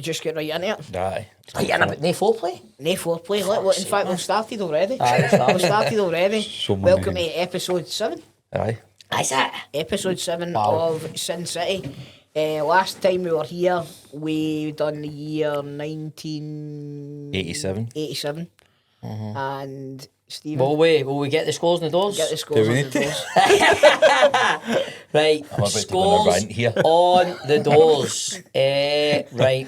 we just get right into it? Aye. Right in about no foreplay. No foreplay. In fact, we've started already. Aye, We've started already. So many Welcome to things. episode 7. Aye. Is it? Episode 7 Wow. of Sin City. Last time we were here, we done the year 1987. 87. And Stephen, Will we get the scores in the doors? get the scores we on need the to? doors. Right, I'm about to go on a scores rant here. on the doors. Right,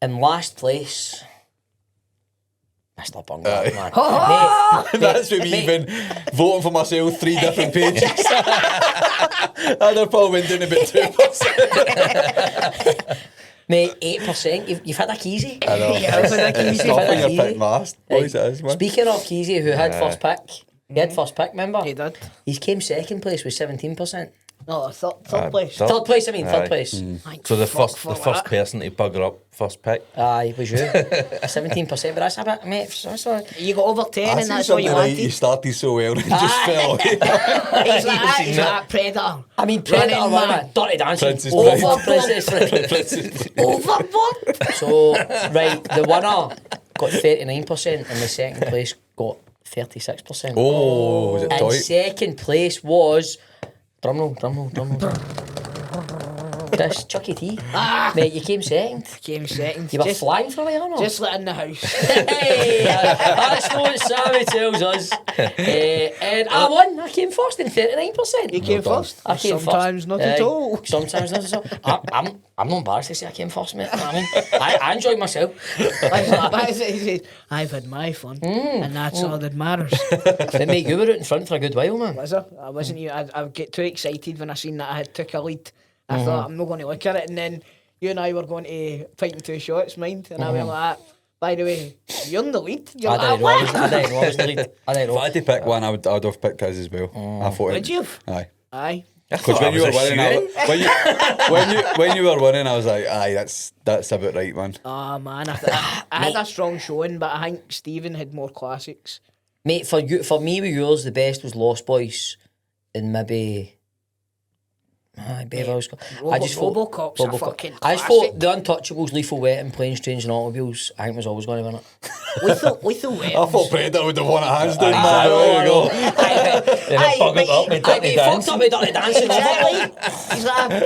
in last place, Mr. Bungy, man. That's with me even voting for myself 3 different pages. I'd have probably been doing about 2%. Mate, 8%. You've had a Keesy. I know. Yeah, I've had a Keesy. It's not when Keesy. you're picking last. Boys, it is, man. Speaking of Keesy, who had first pick, he had first pick, remember? He did. He came second place with 17%. No, third place. Third place, I mean, third Aye. place. Thank So the fuck first for first that. person to bugger up first pick. Aye, it was you. 17%, but that's a bit, mate. That's all. You got over 10 I and seen that's all you something right. You wanted. started so well and just fell away. He's like that Predator. I mean, Predator, Running man. man. Dirty Dancing. Princess Over Bride. Princess. Overboard. So, right, the winner got 39% and the second place got 36%. Oh, was it And tight? second place was... Drumroll. Chris, Chucky T. Mate, you came second. Came second. You were flying for a while, no? Just let in the house. Hey, that's what Sammy tells us. And I won. I came first in 39%. You came first. I came Sometimes first. not at all. Sometimes not at all. I'm not embarrassed to say I came first, mate. I mean, I enjoyed myself. I've had my fun, and that's all that matters. But mate, you were out in front for a good while, man. Was I? I wasn't. I get too excited when I seen that I had took a lead. I thought I'm not going to look at it, and then you and I were going to fighting 2 shots, mind, and I went like that. By the way, you're in the lead. You're I like, didn't know. what? I didn't know. I was the lead. I didn't If I know. had to pick one, I would have picked his as well. I thought Would you? Aye. Aye. Because when you were winning, when you were winning, I was like, aye, that's about right, man. Oh man, I had a strong showing, but I think Stephen had more classics. Mate, for me with yours, the best was Lost Boys and maybe... Beverly Hills. I just thought Robocop's a fucking I just classic. thought The Untouchables, Lethal Weapon, Planes, Trains and Automobiles, I think was always going to win it. Lethal Weapons. I thought Predator would have won it hands down, man. I know, There you go. Buggered up with I Dirty fucked up with Dirty Dancing. Exactly.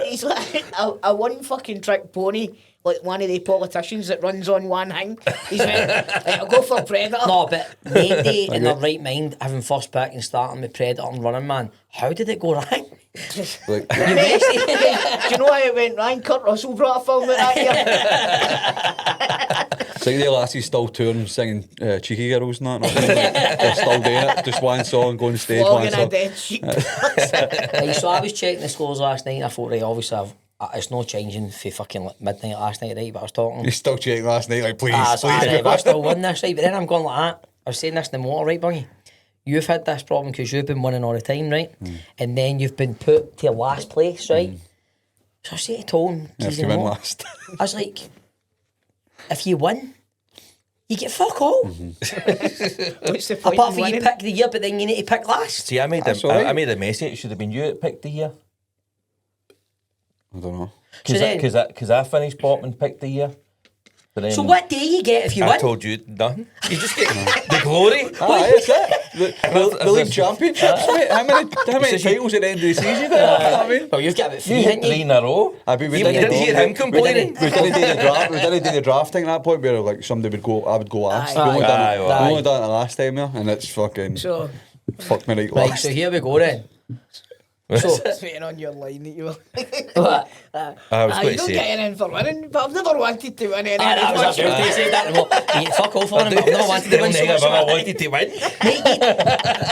He's like a one fucking trick pony, like one of the politicians that runs on one thing. He's like, I'll go for Predator. No, but maybe in their right mind, having first pick and starting with Predator and Running Man, how did it go right? Like, Do you know how it went? Ryan Kurt Russell brought a film out that year. so the lassies still touring, singing Cheeky Girls and that. They're still doing it. Just one song, going on stage, one Flogging a song. dead sheep. Right, so I was checking the scores last night. I thought, right, obviously, it's no changing for fucking midnight last night, right? But I was talking. You still checking last night, like, please, So please. right, I still win this, right? But then I'm going like that. I was saying this in the motor, right, Bungy? You've had this problem because you've been winning all the time, right? And then you've been put to last place, right? So I say to Toal, You have to win last. I was like, if you win, you get fuck all. What's the point Apart in from you winning? pick the year, but then you need to pick last. See, I made That's all right. I made a message. It should have been you that picked the year. I don't know. So then- Because I finished bottom and picked the year. But then So what do you get if you I win? told you nothing. You just get the glory. Aye, that's it. The league championships, mate. How many titles at the end of the season? You know what I mean? Well, you've got about You 3, hit haven't 3 you? in a row. I mean, we You didn't didn't hear him complaining. We didn't do the draft. We didn't do the drafting at that point where like somebody would go. I would go last. Aye. We only Aye, done, well. we only done it last time, yeah, and it's fucking So, fucked me right Right, last. so here we go then. So, it's waiting on your line that you were. what? I was You going to don't say. get anything for winning, but I've never wanted to win anything. That was a joke. You said that. Well, you fuck off on him, but I've never wanted to win so much. I wanted to win.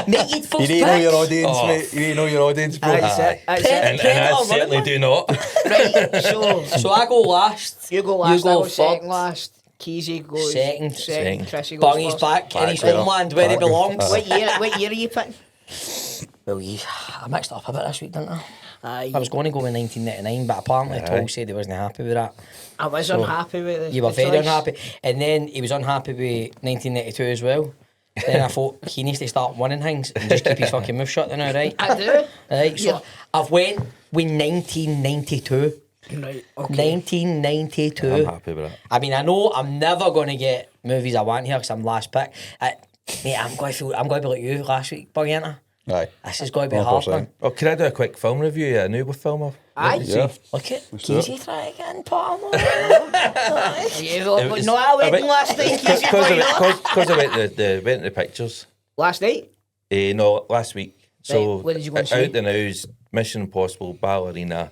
Mate, you'd You first need to know your pick. audience, Oh. mate. You need to know your audience, bro. That's it. That's it. And I Predator certainly running, do not. Right, so So I go last. you go last, I go third. second last. Keesy goes Second. Chrissy goes Bungy's first. back in his Back. homeland where he Back. belongs. What year are you picking? Well, I mixed it up a bit this week, didn't I? Aye. I was going to go with 1999, but apparently Toal said he wasn't happy with that. I was unhappy with it. You were very unhappy. And then he was unhappy with 1992 as well. Then I thought he needs to start winning things and just keep his fucking mouth shut now, right? I do. Right, so Yeah. I've went with 1992. Right, okay. 1992. I'm happy with that. I mean, I know I'm never going to get movies I want here because I'm last pick. Mate, I'm going to be like you last week, Bungy, ain't I? Aye. This is going to be hard, 100%. man. Oh, can I do a quick film review? A new film of? Aye. Yeah. Look at do it. Keesy try to get in pot. Yeah, look, no, I went last night. Keesy, Because I went to the pictures. Last night? No, last week. So Right, what did you go and out see? the now's Mission Impossible, Ballerina,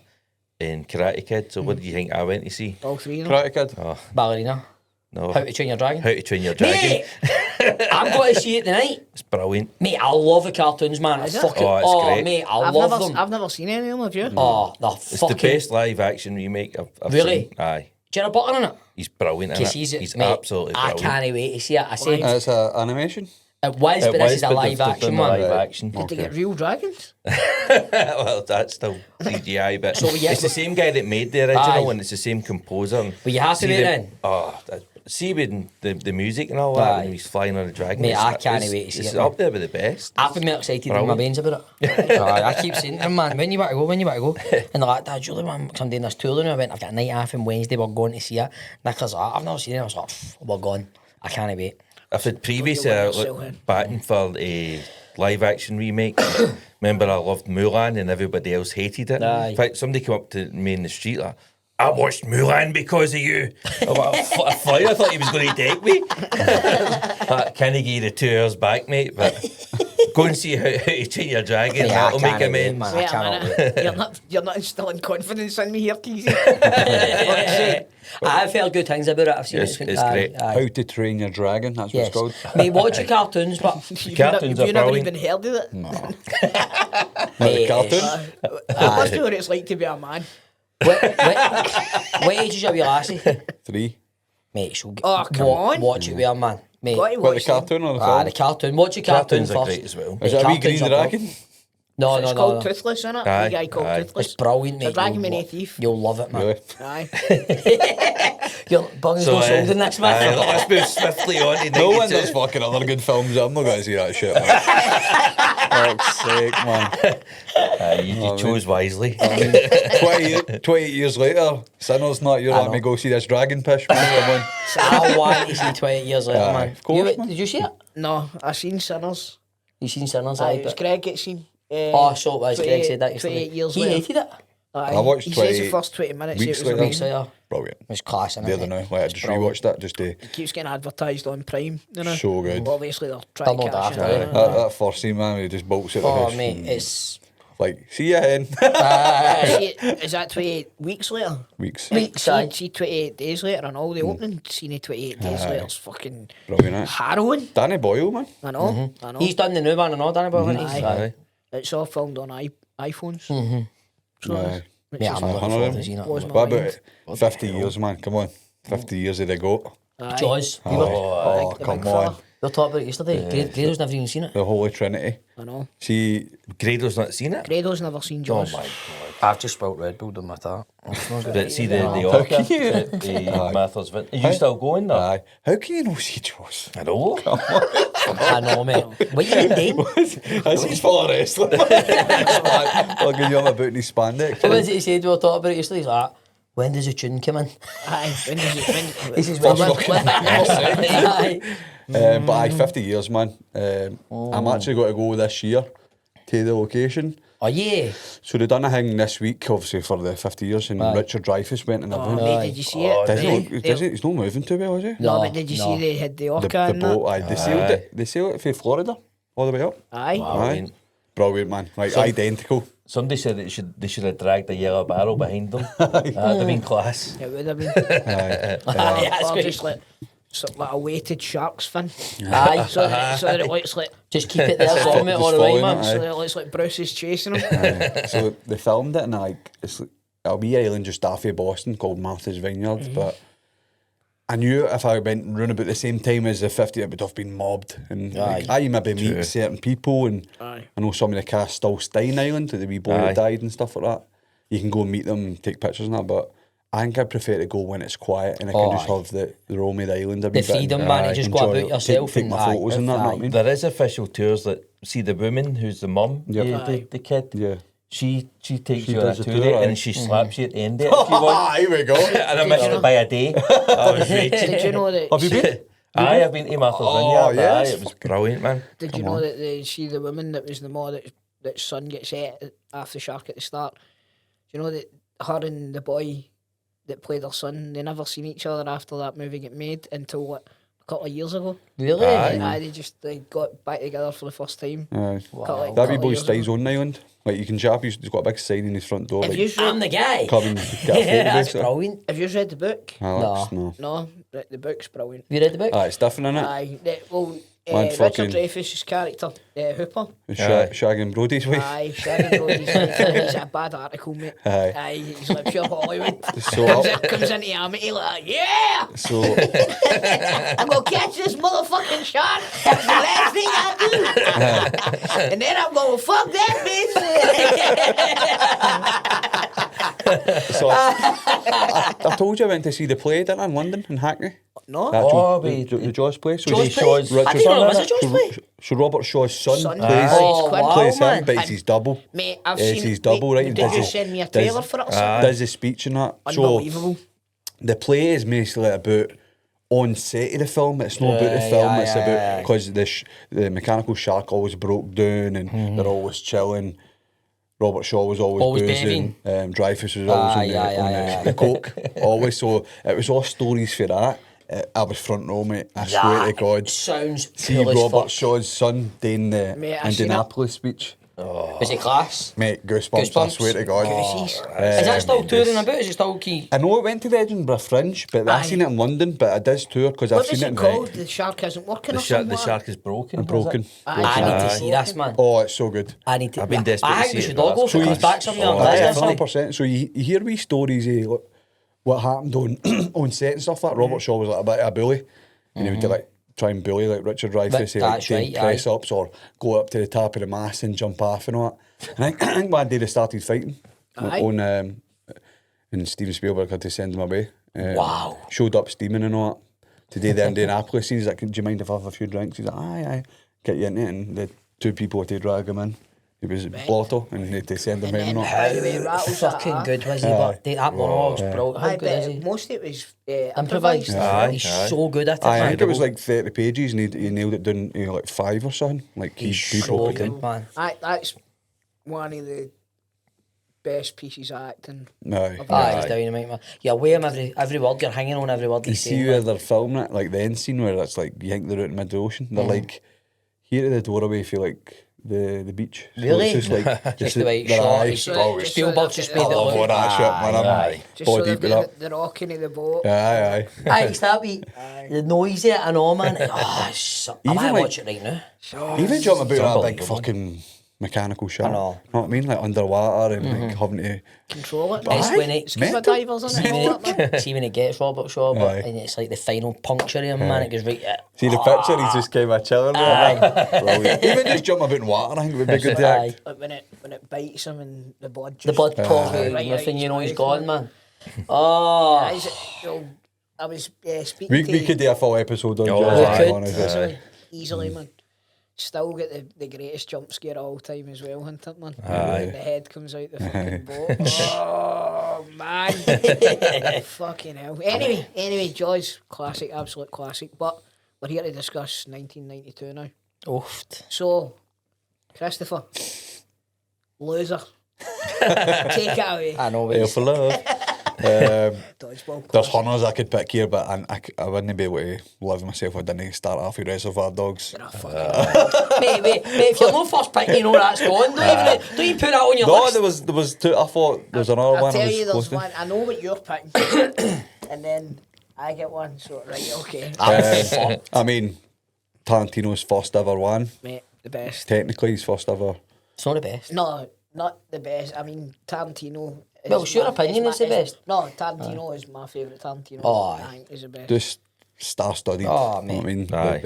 and Karate Kid. So what do you think I went to see? All three of them. Karate Kid. Ballerina. No, How to Train Your Dragon. How to Train Your Dragon. Mate, I'm going to see it tonight. It's brilliant. Mate, I love the cartoons, man. Is it? Fucking, Oh, it's great. mate, I I've love never, them. I've never seen any of them, have you? Oh, they're It's fucking... the best live action remake I've Really? seen. Aye. Gerard Butler in it? He's brilliant in it. He's He's absolutely I brilliant. can't wait to see it. I said It's an animation. it was, but this is a live action one. Live action. Did they get real dragons? Well, that's still CGI, but yeah. it's the same guy that made the original Aye. and it's the same composer. But you happy See with it the- then? Oh, see with the music and all that Aye. when he's flying on a dragon. Mate, I it's- can't it's- wait to see It's it, up there with the best. I've been more excited in my veins about it. I keep saying to them, man, when you want to go? And they're like, Dad, Julie, man, because I'm doing this tour now. I went, I've got a night off on Wednesday, we're going to see it. Nicholas like, I've never seen it. I was like, we're going. I can't wait. I've had previous You'll let yourself in. batting for a live action remake. Remember, I loved Mulan and everybody else hated it. Aye. In fact, somebody came up to me in the street like, I watched Mulan because of you. I'm like, a flyer, I thought he was going to take me. Can he give you the 2 hours back, mate? But go and see how to Train Your Dragon. Mate, I That'll make can't wait, amends. man. I Wait a cannot minute. You're not instilling confidence in me here, Keesy. Fuck's sake. I've heard good things about it. I've seen Yes, it. it's great. How to Train Your Dragon. That's Yes. what it's called. Mate, watch your cartoons, but cartoons are You've never brilliant. even heard of it. No. Mate, the cartoon. I must know what it's like to be a man. what age is your wee lassie? 3. Mate, she'll get, Oh, come on. Watch it with her, man. Mate, Got to What, the watch them. cartoon or the ah, film? the cartoon. Watch your cartoon Cartoons are first. great as well. Is it a wee green cartoons are dragon? No, It's no, called no. Toothless, isn't it? Aye, The guy called aye. Toothless. It's brilliant, mate. It's a dragon You'll with lo- no teeth. You'll love it, man. Really? Aye. Your bung's not sold in next man. Let's move swiftly on to No one 92. does fucking other good films. I'm not going to see that shit, man. Fuck's sake, man. You chose wisely. 28 years later, Sinner's not. You're letting me go see this dragon pish, man. Come on. I want to see 20 years later, Aye, man. of course, man. Did you see it? No, I seen Sinners. You seen Sinners? Aye, Aye, it was but... Greg get seen. Oh, so it was. Greg said that 28 yesterday. years He later. hated it. Aye. I watched He says the 28 first 20 minutes. weeks It was later. Weeks amazing. later. Brilliant. It was class, innit? The other now, like, I just Brilliant. rewatched that just to. It keeps getting advertised on Prime, you know. So good. Obviously, they're trying They're to not catch daft, it. aye. you know. That first scene, man, he just bolts it. Oh, mate, it's... Like, see ya in See, is that 28 weeks later? weeks. Weeks, aye. See 28 days later and all the opening scene of 28 days later is fucking Brilliant, eh? harrowing. Danny Boyle, man. I know, I know. He's done the new one and all, Danny Boyle, hasn't he? Aye. Aye. It's all filmed on iPhones. So Aye. which Mate, is I'm looking One of forward them. to seeing blows it. my What mind. about 50 years, man? Come on. 50 years of the goat. Aye. Jaws. We Oh, the come big on. fella. were talking about it yesterday. Grado's never even seen it. The Holy Trinity. I know. See, Grado's not seen it. Grado's never seen Oh Jaws. my god. I've just spelt Red Bull on my tat. But see the orca, the Martha's Vineyard. Are you still going there? aye. How can you not see Jaws? I know. I know, mate. What you been doing? As he's full of wrestling. I'll give you on about these spandex. What was it he said we were talking about it yesterday? He's like, when does the tune come in? Aye, when does it... This is when, what Aye. But aye, 50 years, man. I'm actually going to go this year to the location. Oh, yeah. So they done a thing this week, obviously, for the 50 years, and Aye. Richard Dreyfuss went and Oh, everything. mate, did you see it? Does They- he, does he, he's not moving too well, is he? No, No, but did you no. see they had the The, orca the and boat, that? aye. They sailed it. They sailed it from Florida all the way up. Aye. Aye. Brilliant, man. Like, identical. Somebody said they should have dragged a yellow barrel behind them. That'd have been class. It would have been. Aye, that's Or good. just like a weighted shark's fin. Aye. So that it looks like... Just keep it there for me Just all the way, following man. it, So aye. that it looks like Bruce is chasing him. So they filmed it in like it's like a wee island just off of Boston called Martha's Vineyard. But I knew if I went round about the same time as the 50, it would have been mobbed. And like, I maybe meet certain people, and Aye. I know some of the cast still stay in Island, the wee boy Aye. that died and stuff like that. You can go and meet them, take pictures and that, but I think I prefer to go when it's quiet and I can just aye. have the roam of the island a wee The bit and, freedom, man, to just go enjoy about it, yourself take and my photos and that, know what I mean? There is official tours that see the woman who's the mum, Yep. the kid. Yeah. She takes She you on a does a tour tour, aye. and she slaps you at the end of it if you want. Here we go. And I missed it by a day. I was raging. Did you know that? Have you been? Aye, I've been to Martha's Oh, Vineyard. yes. Aye, it was brilliant, man. Did you know that the woman that was the mom that son gets ate off the shark at the start? Do you know that her and the boy that played her son, they never seen each other after that movie get made until what, a couple of years ago? Really? Aye, they got back together for the first time. Aye. Couple That wee of boy years stays ago. on the island. Like, you can jab, he's got a big sign in his front door. Have Like, you I'm read, the guy. come and get a photo, That's basically. brilliant. have you read the book? Alex, no. No, the book's brilliant. Have you read the book? Ah, it's different, innit? Aye, Man, Richard fucking- Dreyfuss's character, Hooper. Shag and Brody's wife. Aye, Shaggy Brody's he's a bad article, mate. Aye. He's like pure Hollywood. So, comes into Amity like, yeah, so I'm gonna catch this motherfucking shark. That's the last thing I do. And then I'm gonna fuck that bitch. So I told you I went to see the play, didn't I, in London, in Hackney? No, That Oh, the Jaws play. So Jaws he's play? Shaw's I didn't know it was a Jaws play. So Robert Shaw's son Son. plays, Oh, wow, plays man. him, but it's his double. mate, I've It's seen. his double, right? Did Does you his- send me a does- trailer for it or something? Does the speech and that. So Unbelievable. the play is basically about on set of the film. It's not about the Yeah, film. yeah, It's yeah, about yeah. because the mechanical shark always broke down and they're always chilling. Robert Shaw was always boozing. Dreyfus was always on the coke. Always. So it was all stories for that. I was front row, mate. I swear to God. Sounds See cool as Robert fuck. Shaw's son doing the Mate, I seen Indianapolis speech. Is it class? Mate, goosebumps, I swear to God. Goosies. Is that still touring about? Is it still key? I know it went to the Edinburgh Fringe, but I Aye. seen it in London, but it does tour because I've What seen was it it in called? The shark isn't working or something? The shark is broken. Broken. I need to see this, man. Oh, it's so good. I need to. I've been desperate I to think we see it, should but all go that's if it comes class. back something Oh, on aye, this. 100%. So you hear wee stories of what happened on on set and stuff like Robert Shaw was like a bit of a bully, and he would do, like try and bully like Richard Dreyfuss, like That's do right, press ups or go up to the top of the mast and jump off and all that. And I think one day they started fighting Aye. on and Steven Spielberg had to send him away. Wow. Showed up steaming and all that. Today the Indianapolis scene, he's like, do you mind if I have a few drinks? He's like, aye, get you in it. And the two people had to drag him in. He was Blotto and they had to send him in and all. By the way, rattles Fucking that, good was he? But that monologue's brilliant. How I good is bet he? most of it was Improvised. improvised. He's Aye. so good at it. I man. think it was like 30 pages and he nailed it down like 5 or something. Like He's people so put in. good, man. That's one of the best pieces of acting. Aye. He's dynamite, man. You're aware of every word. You're hanging on every word You he's see saying. where man. they're filming it, like the end scene where it's like you think they're out in mid-ocean. They're like here at the doorway for like the beach. So Really? it's just like Just the way it's their shot. eyes. It's- Spielberg just made I it love all look. that shit, man. I'm Aye. Just so body they've deep with got the rocking of the boat. Aye. Aye, it's that wee. The noise there and all, man. Oh, I Even might like- watch it right now. Even jumping about that big unbelievable. fucking mechanical shit. I know. You know what I mean? Like underwater and like having to. Control it. It's Aye. when it, Scuba mental. divers and see, all that, man. when it, see when it gets Robert Shaw, but, Aye. and it's like the final puncture of him, man. It goes right at. See the picture, he's just kind of chilling. Brilliant. Even just jumping about in water, I think it would be good to Aye. act. Like when it bites him and the blood The just... blood pours out, Right nothing, out you know, his he's mouth, gone, man. Oh, Is it, I was speaking to... We could do a full episode on Oh, Jaws, we to be could. honest. Easily, man. Still get the greatest jump scare of all time as well, hasn't it, man? Aye. The head comes out the fucking boat. Oh, man. Fucking hell. Anyway, Jaws, classic, absolute classic. But we're here to discuss 1992 now. oofed. So, Christopher, loser. Take it away. I know, Hail but for love. Dodgeball. There's hundreds I could pick here, but I wouldn't be able to live myself. I didn't start off with Reservoir Dogs. Oh, fucking mate, if you're no first pick, you know that's gone. Don't even put that on your No, list. there was two. I thought there was another I'll one. tell I was you, close there's to. one. I know what you're picking. And then I get one. So, right, okay. I mean, Tarantino's first ever one. Mate, the best. Technically, his first ever. It's not the best. No, not the best. I mean, Tarantino. is Well, it's your my- opinion my- is the best. No, Tarantino is my favourite Tarantino. Oh, I think is the best. Just star-studded. Oh, You know what I mean? Aye.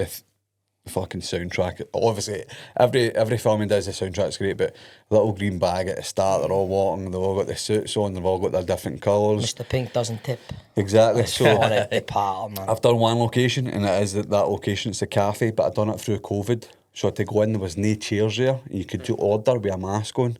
The fucking soundtrack. Obviously, every film he does, the soundtrack's great, but little green bag at the start, they're all walking, they've all got the suits on, they've all got their different colours. Mr. Pink doesn't tip. Exactly. So On the pattern, man. I've done one location, and it is that location. It's a cafe, but I've done it through COVID. So to go in, there was no chairs there. You could do order with a mask on.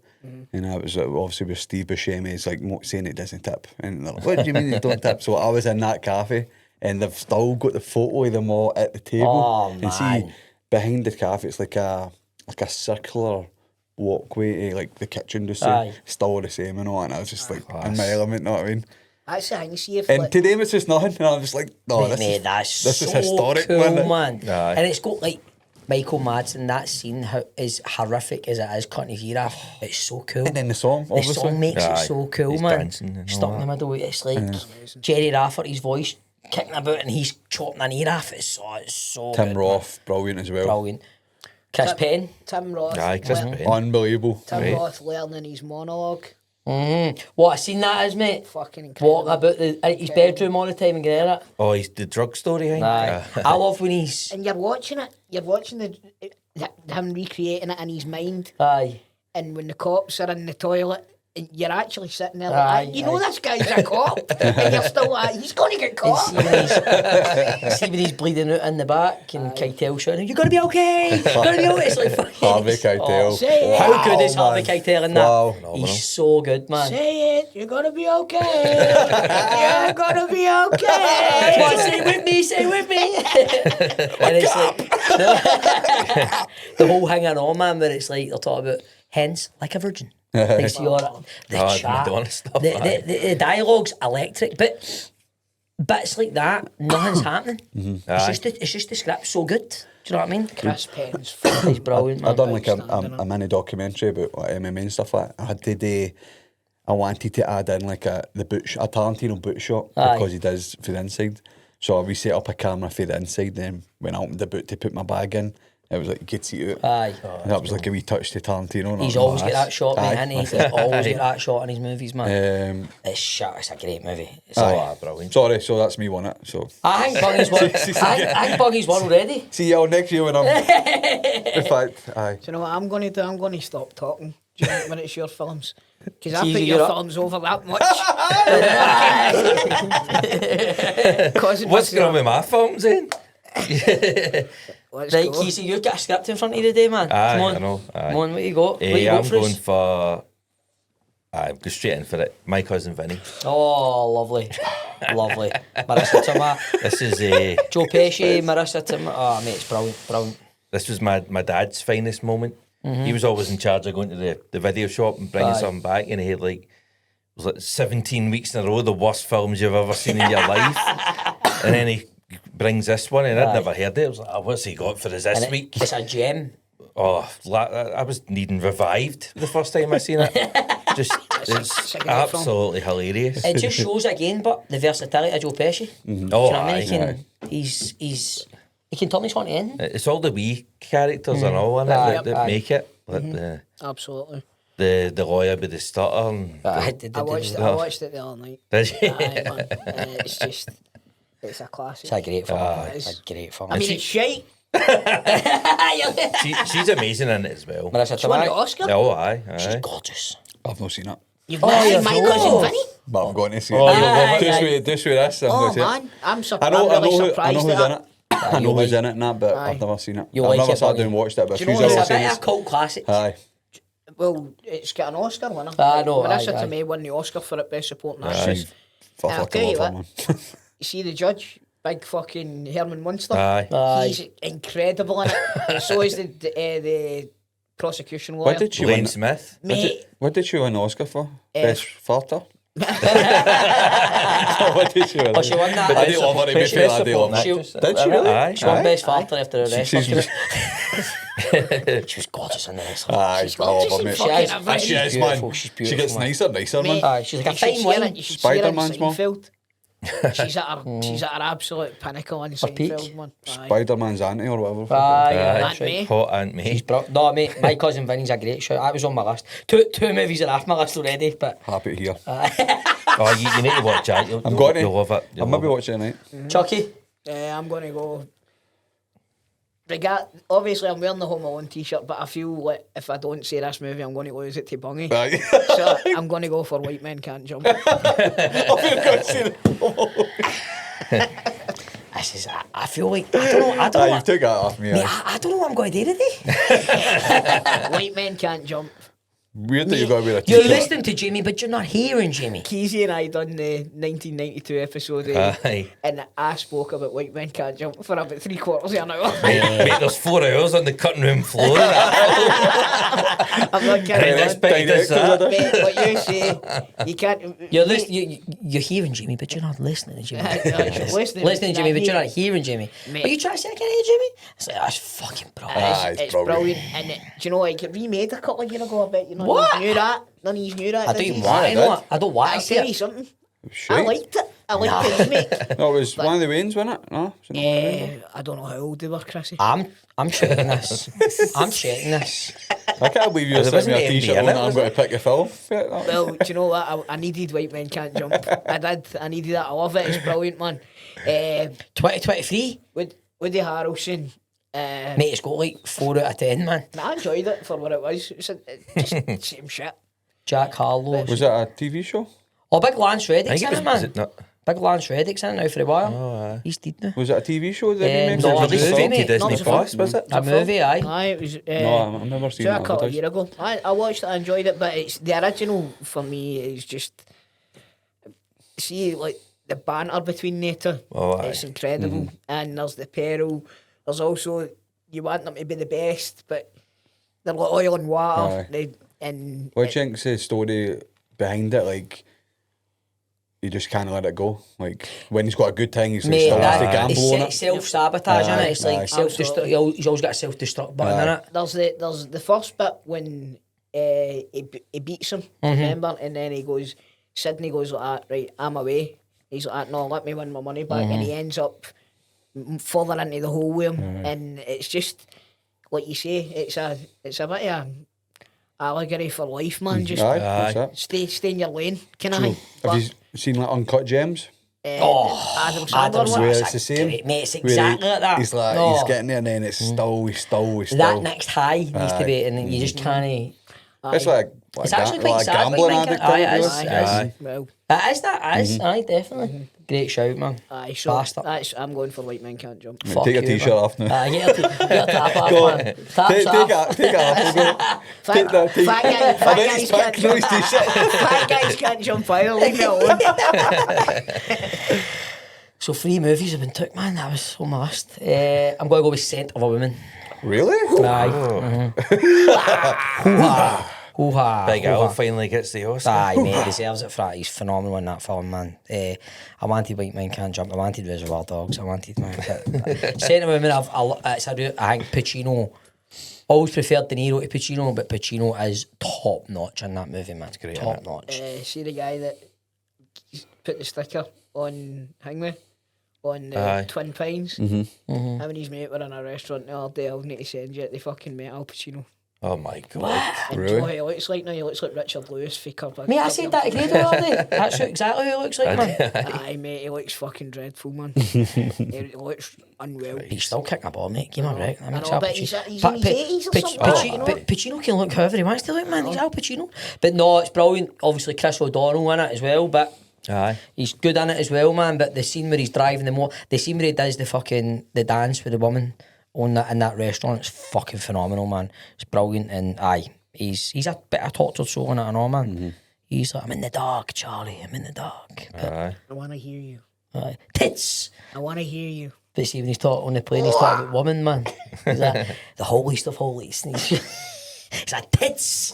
And I was obviously with Steve Buscemi, he's like saying it doesn't tip. And they're like, what do you mean you don't tip? So I was in that cafe, and they've still got the photo of them all at the table. Oh, and man. see, behind the cafe, it's like a circular walkway to like the kitchen, just still the same and all. And I was just like in my element, know what I mean? That's the thing, see if And like, to them, it's just nothing. And I'm just like, no, this that's is so historic, cool, man. man. And it's got like Michael Madsen, that scene, as horrific as it is, cutting his ear off, it's so cool. And then the song, obviously. The song makes it so cool, he's man. dancing and Stuck all in the middle, it's like Jerry Rafferty's voice kicking about and he's chopping an ear off. It's so Tim good, Roth, brilliant as well. brilliant. Chris Penn. Tim Roth, Aye, Chris Penn. Unbelievable. Tim Roth learning his monologue. What a scene that is, mate. Fucking incredible. What about his bedroom all the time and get it? Oh, he's the drug story, Aye. I love when he's... And you're watching him recreating it in his mind. Aye. And when the cops are in the toilet, and you're actually sitting there Aye, like, you know this guy's a cop, and you're still like, he's going to get And caught. see when he's bleeding out in the back and Keitel shouting, "You're gonna be okay, you're gonna be okay." It's like fucking Harvey Keitel. Say it. How good is Wow, Harvey man. Keitel in that? Wow. He's so good, man. Say it, you're going to be okay. You're going to be okay. Come on, say it with me, say it with me. And it's like the whole hanging on, man, where it's like they're talking about hens like a virgin. Like, see all the Oh, chat, Madonna stuff, the dialogue's electric, but bits like that, nothing's happening. It's just the script so good. Do you know what I mean? Chris Penn's He's brilliant, man. I done like a mini documentary about like MMA and stuff like that. I had to do, I wanted to add in like a Tarantino boot shot because he does for the inside. So we set up a camera for the inside, then when I opened the boot to put my bag in, it was like you could see it. Aye. And that was like a wee touch to Tarantino. He's always get that shot, Aye, man, that's He's always get that shot in his movies, man. it. It's shit, it's a great movie. It's brilliant. Sorry, so that's me won it. So I think Bungy's won. I think Bungy's won already. see y'all next year when I'm. In fact, aye. Do you know what I'm going to do? I'm going to stop talking when it's your films. Because I Keesy, put you're your up. films over that much. What's going on with my films then? Let's Right, go. Keesy, you've got a script in front of you today, man. Aye, Come on. I know, aye. Come on, what you got? What you got I'm for going us? for... I'll go straight in for it. My Cousin Vinnie. Oh, lovely. Lovely. Marissa Tomei. This is Joe Pesci, Marissa Tomei. Oh, mate, it's brilliant. Brilliant. this was my dad's finest moment. He was always in charge of going to the video shop and bringing something back, and he had like, it was like 17 weeks in a row, the worst films you've ever seen in your life. And then he brings this one, and I'd never heard it. I was like, oh, what's he got for us this And week? it's a gem. Oh, I was needing revived the first time I seen it. Just, it's a great absolutely hilarious. It just shows again, but the versatility of Joe Pesci. Oh, Do you know what I mean? aye. He can turn this one to anything. It's all the wee characters and all in it that make it. Like Absolutely. the lawyer with the stutter. And I watched it the other night. Did you? Aye, man. And it's just, it's a classic. It's a great film. it It's is. a great film. I mean, it's shite. She's amazing in it as well. Marissa She won the Tomei. Oscar. Oh, aye. She's Aye. gorgeous. I've not seen it. You've not seen My Cousin Vinnie? But I'm going to see Oh, it. you'll love it. Just with this. I'm Oh, going to see it. man. I'm I know really who, surprised who's at in that. it. I know who's like in it and that, but Aye. I've never seen it. You'll I've like never it, sat buddy. down and watched it, but Do you know she's what It's always a bit saying of a cult classic. aye. Well, it's got an Oscar winner. I know, Marissa aye. Tomei won the Oscar for it, Best Supporting She's Actress. for I'll fucking tell you love her, what. man. You see the judge, big fucking Herman Munster. Aye. He's incredible in it. So is the prosecution lawyer. What did she Lane win? Smith. Mate, What did she win the Oscar for? Best farter? What did she win? Oh, she won that. I do love her, to be fair, I do love her. Did she really? Aye. She won Aye. Best Factor after the rest. She's- She was gorgeous in this. Aye, She's I love gorgeous her, in mate. fucking She is. everything. She is, beautiful, man. she's She beautiful, gets man. nicer, man. Mate, Aye, she's like a you should fine see her wine. in- you should see her in Spider-Man's mum. Seinfeld. She's at her absolute pinnacle in peak. Seinfeld, man. Aye. Spider-Man's auntie or whatever. Aye, Aye. that's right. May. Hot Aunt May. She's no, mate. My Cousin Vinnie's a great show. That was on my list. Two movies are off my list already, but Happy to hear. Oh, you need to watch that. I'm going to. You'll love it. I'll maybe watch it tonight. Chucky. I'm going to go. Obviously, I'm wearing the Home Alone t-shirt, but I feel like if I don't say this movie, I'm going to lose it to Bungy. Aye. So I'm going to go for White Men Can't Jump. I feel good seeing it. I this is. I feel like I don't know. I don't know. You've took that off me. Mate, I don't know what I'm going to do today. White men can't jump. Weird that you've got to wear a You're t-shirt. listening to Jamie, but you're not hearing Jamie. Keesy and I done the 1992 episode, Aye. and I spoke about white men can't jump for about 3/4 of an hour. Mate, there's 4 hours on the cutting room floor. I'm not Right, kidding. this man. bit does that. Mate, what you say, you can't. You're listening. You're hearing Jamie, but you're not listening to Jamie. Listening to Jamie, but you're not hearing Jamie. Mate. Are you trying to say I can't hear Jamie? It's like, that's fucking brilliant. It's brilliant, and do you know, like, it remade a couple of years ago. I bet you know. What? Knew that. None of you knew that. I did don't even you? want to know it. I don't want I'll to see tell you it. something. Shite. I liked it. I liked the remake. No, it was one of the Waynes, wasn't it? No? Was it not one of the Waynes? I don't know how old they were, Chrissy. I'm checking this. I'm checking this. I can't believe you were There sending me a wasn't t-shirt MD in on it, I'm was going to pick a film. Well, do you know what? I needed White Men Can't Jump. I did. I needed that. I love it. It's brilliant, man. 2023, Woody Harrelson. mate, it's got like 4 out of 10, man. I enjoyed it for what it was. It's just same shit. Jack Harlow. Was that a TV show? Oh, big Lance I Reddick's think in it it, was, is man. it not? Big Lance Reddick's in it now for a while. Oh, He's dead now. Was it a TV show that Yeah, remade? no, It was this a is movie mate, to Disney not the Plus, film. was it? A movie, aye. Aye, it was. No, I've never seen so that a couple of advertised. years ago. I watched it. I enjoyed it, but it's the original for me is just see like the banter between the two. Oh, aye. It's incredible, and there's the peril. There's also you want them to be the best, but they're like oil and water. Aye. And What do you think's the story behind it? Like, you just can't let it go. Like, when he's got a good time, he's Mate, still has to that, gamble on it's it. self-sabotage, innit? Aye, It's like aye. self-destruct. He's always got a self-destruct button, Aye. innit? there's the first bit when he beats him, remember, and then he goes. Sydney goes like that, right? I'm away. He's like, no, let me win my money back, and he ends up further into the hole with him, and it's just like you say, it's a bit of an allegory for life, man. Just Aye, that's it. stay in your lane, kind of thing. Have you seen like Uncut Gems? Adam Sandler one. Where that's it's the same? great, mate, it's Where exactly like that. He's like, No. he's getting there and then it's still. That next high needs to be, and you just can't. It's like It's actually quite like sad. gambling Like, addict. aye, it is. really. Aye. Well, It is that, it is. Aye, definitely. Great shout, man. aye, so Bastard. I'm going for White Men Can't Jump. Fuck Take your you, t-shirt man. off now. Get your tap off, Go on. man. Taps Take off. it off. We'll go. Take that t-shirt. Fat I bet guys he's can't back no his t-shirt. Fat guys can't jump either. Leave me alone. So 3 movies have been took, man. That was on my list. I'm going to go with Scent of a Woman. Really? Aye. Hoo-ha. Big Al finally gets the Oscar. Aye, mate, he deserves it for that. He's phenomenal in that film, man. I wanted White Men Can't Jump. I wanted Reservoir Dogs. I wanted man. Scent of a Woman. I think Pacino. Always preferred De Niro to Pacino, but Pacino is top notch in that movie, man. It's great, top innit? notch. See the guy that put the sticker on Hangway on Aye. Twin Pines. Him and his mate were in a restaurant the other day. I'll need to send you it. They fucking met Al Pacino. Oh my God. And Really? do you know what he looks like now? He looks like Richard Lewis for cover. Mate, I said that again the other day. That's exactly who he looks like, man. Aye, mate, he looks fucking dreadful, man. He looks unwell. He's still kicking a ball, mate. Give him a break. I know, but he's in his 80s or something. Pacino can look however he wants to look, man. He's Al Pacino. But no, it's brilliant. Obviously, Chris O'Donnell in it as well, but Aye. he's good in it as well, man. But the scene where he's driving the scene where he does the dance with the woman in that restaurant, it's fucking phenomenal, man. It's brilliant, and he's a bit of a tortured soul in it and all, man. He's like, I'm in the dark, Charlie. I'm in the dark. But, Aye. I want to hear you. tits. I want to hear you. But see, when he's talking on the plane, he's talking about women, man. He's like, the holiest of holies. And he's like, tits.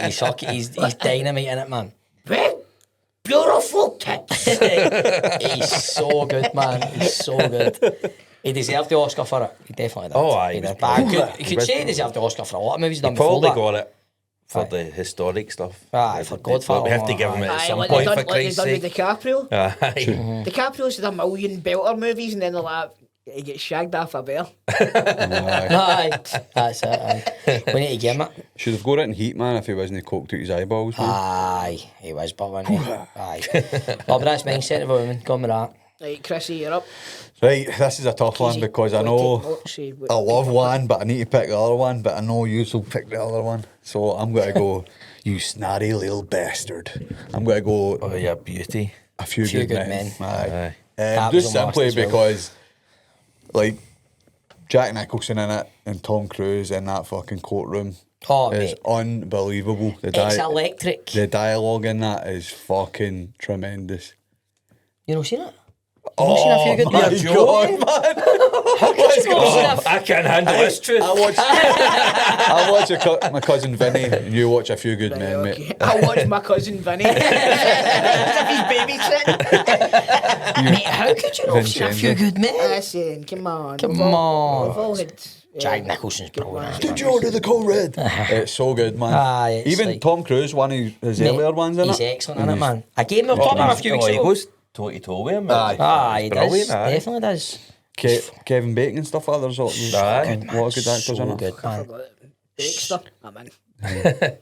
he's shocking. He's dynamite in it, man. Big, beautiful tits. He's so good, man. He's so good. He deserved the Oscar for it. He definitely did. Oh, aye, He he was did. But brilliant. you could say he deserved the Oscar for a lot of movies he's done Probably before that. got it for the historic stuff. Aye, for Godfather. We have to give him it at Aye, some like point, they for done, like they Christ's done with sake. DiCaprio. Aye. DiCaprio's had a million belter movies, and then they're like, he gets shagged off a bear. Aye, that's it. Aye. We need to give him it. Should have got it in Heat, man, if he wasn't coked out his eyeballs, man. Aye, he was, but wasn't he? Aye. Oh, but that's mindset of a woman. Come with that. Right, Chrissy, you're up. Right, this is a tough one Keesy, because I what know say, I love one, but I need to pick the other one, but I know you will pick the other one. So I'm going to go, you snarry little bastard. I'm going to go Oh, yeah, beauty. A Few Good Men. Men. Aye. Aye. That Just was a must simply as well. because, like, Jack Nicholson in it and Tom Cruise in that fucking courtroom Oh, is mate. unbelievable. It's electric. The dialogue in that is fucking tremendous. You know, seen it? You've not seen A Few Good my Men? God, man! I can't handle this truth. I watch my cousin Vinny, and you watch A Few Good Right, Men, okay. mate. I watch my cousin Vinny. As if he's babysitting. Mate, how could you not seen A Few Good Men? Listen, come on. Come We've all had, Jack Nicholson's brilliant. Did you order the code red? It's so good, man. Aye, it's Even like- Tom Cruise, one of his earlier ones in He's it. excellent in it, man. A game of talking a few weeks He ago. goes toe-to toe with him. Aye, he does. Brilliant, aye. Definitely does. Kevin Bacon and stuff like that. There's a lot of good actors in So it. good, I man. forgot it. Baxter. I'm in.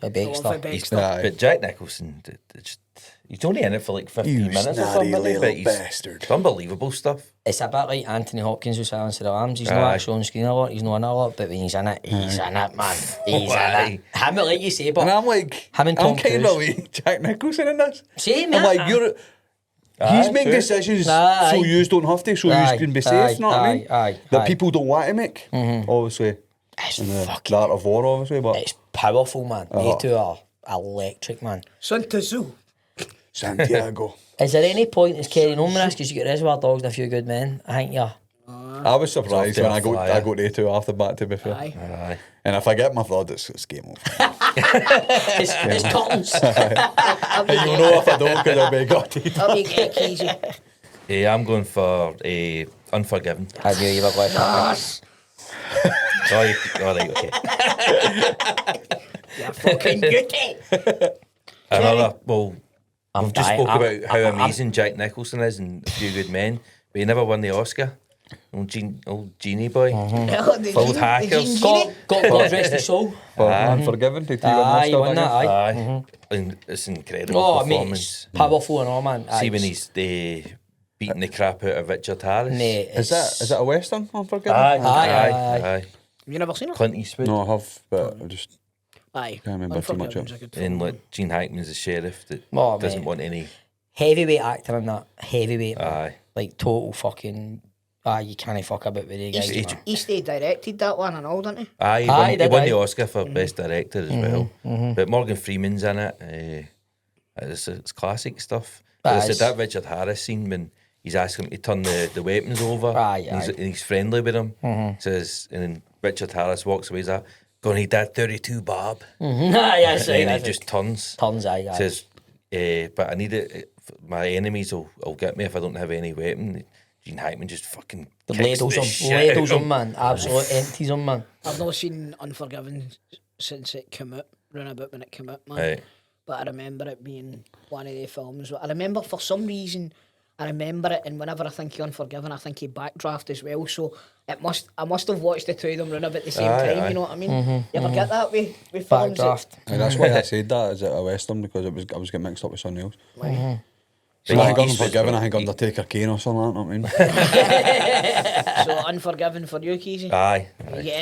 A big I love stuff. a Baxter. Aye. But Jack Nicholson, he's only in it for like 15 You minutes or snotty something, little but he's bastard. it's unbelievable stuff. It's a bit like Anthony Hopkins with Silence of the Lambs. He's Aye. not actually on screen a lot, he's not in it a lot, but when he's in it, he's in it, man. He's in Aye. it. Him, like you say, but And I'm like, him and Tom I'm kind of Cruise. like Jack Nicholson in this. Same, I'm mate. like, he's Aye, making true. decisions Aye. so you don't have to, so Aye, you can be aye, safe, you know what I mean? aye, That aye. people don't want to make, obviously. It's In the fucking, art of war, obviously, but it's powerful, man. They two are electric, man. Sun Tzu. Santiago. Is there any point in carrying on with this? Because you get Reservoir Dogs and A Few Good Men. I think you're... I was surprised when I got the two off the bat, to be fair. Aye. Aye. And if I get my third, it's game over. It's curtains. I'll be And you'll know if I don't, because I'll be gutted. I'll be get Keesy. I'm going for Unforgiven. I knew you were going for Sorry. All right, okay. You're fucking good. Another, well, I'm we've just dying. spoke about how I'm- amazing Jack Nicholson is in A Few Good Men, but he never won the Oscar. Old Genie boy. Full of hackers. God God rest his soul. For Unforgiven, did he win Aye, he Oscar, won that, didn't he? aye. And it's an incredible Oh, mate, performance. it's powerful and all, man. Aye, See when it's- he's beating the crap out of Richard Harris. Mate, Is that a Western, Unforgiven? Aye, Aye, aye, aye. aye. You never seen it? Clint Eastwood. No, I have, but I just Aye. can't remember too much of Unforgiven's it. a good And film. like Gene Hackman's the sheriff that Oh, doesn't mate. want any. heavyweight acting in that. Heavyweight. man. Aye. Like total fucking... Aye, you can't fuck about with the guys, He's- man. He stayed directed that one and all, didn't he? Aye, he Aye, won, he he did, won aye. the Oscar for Best Director as well. But Morgan Freeman's in it. It's classic stuff. But I Aye, said that Richard Harris scene when he's asking him to turn the weapons over. Aye, and aye. he's friendly with him. Says, and then Richard Harris walks away. He's like, "Gonna need that 32 Bob." Aye, that's And right. then he just turns. Tons, aye, aye. Says, "But I need it. My enemies will get me if I don't have any weapon." Gene Hackman just fucking The kicks ladles the on, shit ladles out on, of him. man. Absolute empties on, man. I've not seen Unforgiven since it came out, round about when it came out, man. Aye. But I remember it being one of the films. I remember for some reason, I remember it, and whenever I think of Unforgiven, I think of Backdraft as well. So I must have watched the two of them round about the same Aye, time. aye. You know what I mean? You ever get that with films? Backdraft. And that's why I said that, is it a Western, because I was getting mixed up with something else. But I think Eastwood's Unforgiven, I think brilliant. Undertaker Kane or something like that, you know what I mean? So Unforgiven for you, Keesy. Aye. You get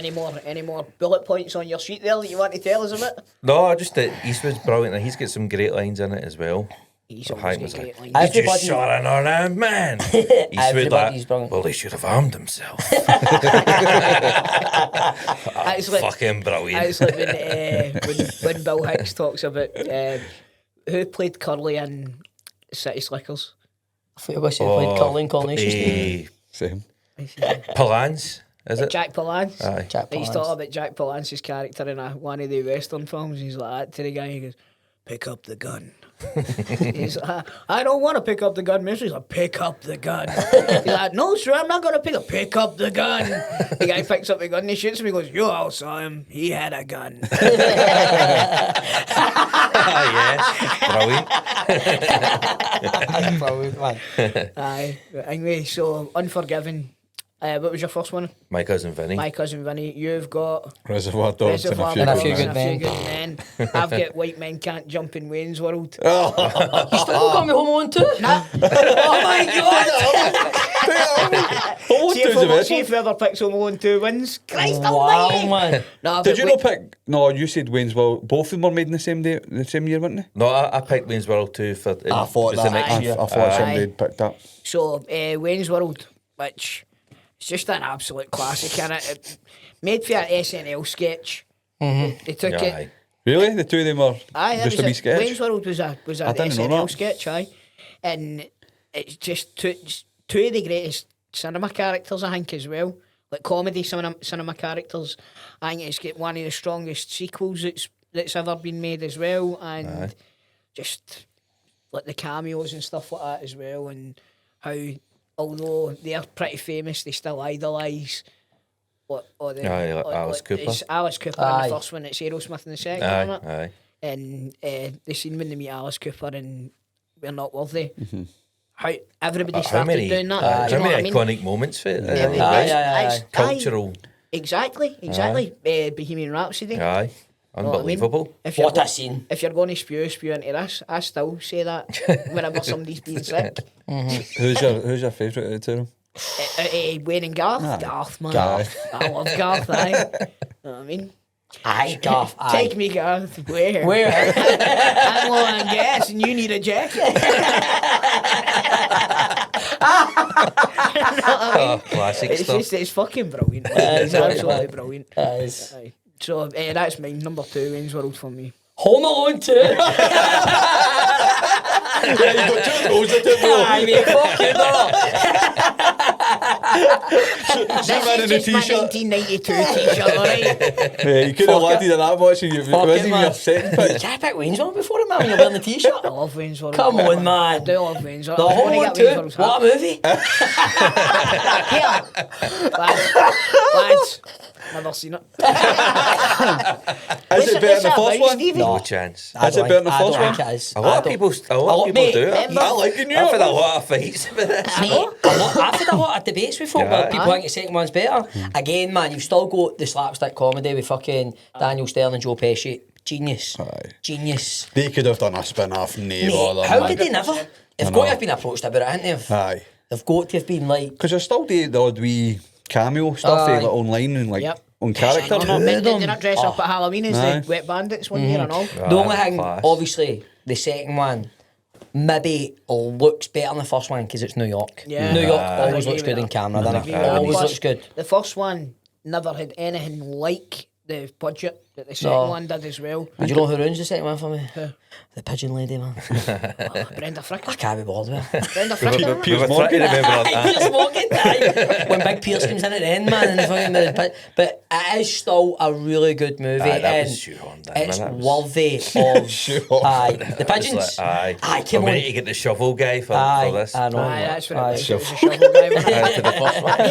any more bullet points on your sheet there that you want to tell us about? No, I just that Eastwood's brilliant and he's got some great lines in it as well. He's So always Hackman's got like, great "You lines. just Everybody- shot an unarmed man." Eastwood Everybody's like, brilliant. "Well, he should have armed himself." It's like, Fucking brilliant. it's like when Bill Hicks talks about who played Curly in City Slickers. I thought you were going to say played Colin Coronation Street. Same. Palance, is it? Jack Palance. Aye. Jack He's Palance. talking about Jack Palance's character in one of the Western films. He's like that to the guy. He goes, "Pick up the gun." He's like, "I don't want to pick up the gun, mister." He's like, "Pick up the gun." He's like, "No, sir, I'm not going to pick up the gun." The guy picks up the gun and he shoots him. He goes, "You all saw him. He had a gun." Yes, brilliant. Brilliant, man. Aye. But anyway, so Unforgiven. What was your first one? My Cousin Vinnie. My Cousin Vinnie. You've got Reservoir Dogs and Reservoir and a Dogs few and good men. I've got White Men Can't Jump in Wayne's World. You still got me Home Alone too? Nah. Oh my god! See if whoever picks Home Alone 2 wins. Christ Wow, almighty. man. Nah, Did but you not pick? No, you said Wayne's World. Both of them were made in the same day, the same year, weren't they? No, I picked Wayne's World 2 for. I thought it was that. the next I year. thought somebody had picked that. So, Wayne's World, which is just an absolute classic, and it made for an SNL sketch. They took Yeah, it. aye. Really? The two of them were Aye, just a wee sketch? Wayne's World was a I didn't know SNL that. sketch, aye. And it's just two of the greatest cinema characters, I think, as well. Like comedy cinema characters. I think it's got one of the strongest sequels that's ever been made as well. And just like the cameos and stuff like that as well. And how, although they're pretty famous, they still idolise Alice Cooper. It's Alice Cooper in the first one, it's Aerosmith in the second, isn't it? Aye. And the scene when they meet Alice Cooper and We're Not Worthy. How everybody started doing that. Do How you know what I many mean? iconic moments for it? Aye. Cultural. Exactly. Bohemian Rhapsody. Aye. You know what I mean? Unbelievable. What a scene. If you're going to spew into this, I still say that whenever somebody's been sick. Who's your favourite of the two of them? Wayne and Garth. Garth, man. Garth. I love Garth, aye. You know what I mean? Aye, Garth. Take me, Garth. Where? Where? I'm low on gas and you need a jacket. Classic It's stuff. just, it's fucking brilliant. It's absolutely brilliant. Aye. Aye. So that's mine, number 2, Wayne's World for me. Home Alone 2. Yeah, you got two of those, didn't you? Aye, mate, fuck you, no. This man in is a just my t-shirt. 1992 t-shirt, alright? Yeah, you could have landed on that much and you Fuck wasn't it, even man. your second pick. Can I pick Wayne's World before it, man, when you're wearing the t-shirt? I love Wayne's World. Come on, man. I do love Wayne's World. The I Home wanna Alone get Wayne's 2? World's hat. What a movie? Here, lads, never seen it. Is it better than the first one? No chance. Is it better than the I first don't one? think it is. A lot of people mate, do it. remember- I like it, I've had a lot of fights about this. I've had a lot of debates with folk where Yeah. people think the second one's better. Again, man, you've still got the slapstick comedy with fucking Daniel Stern and Joe Pesci. Genius. Aye. Genius. They could have done a spin-off, Mate, bother, how man. did they never? They've got to have been approached about it, haven't they? Aye. They've got to have been like... Because there's still the odd wee cameo stuff Aye. like online and like Yep. on character and that. Did they not dress up at Halloween as Aye. the Wet Bandits one year and all? The only thing, class. obviously, the second one maybe looks better than the first one because it's New York. Yeah. New York I always agree looks with good in that. camera, I doesn't agree it? with that. Always Plus, looks good. The first one never had anything like the budget that the second No. one did as well. Do you know who ruins the second one for me? The pigeon lady, man. Brenda I Fricker. can't be bothered with her. Brenda We Fricker. were trying to remember that. Piers Morgan, aye. When Big Piers comes in at the end, man, and the fucking but it is still a really good movie, Aye, that and was shoehorned in, it's man, that was- worthy of Shoehorned. aye the It was pigeons. like, aye. Aye, come We on. need to get the shovel guy for this. I know. Aye, that's what Aye. it was. It was a shovel guy, wasn't it? Aye, for the first one.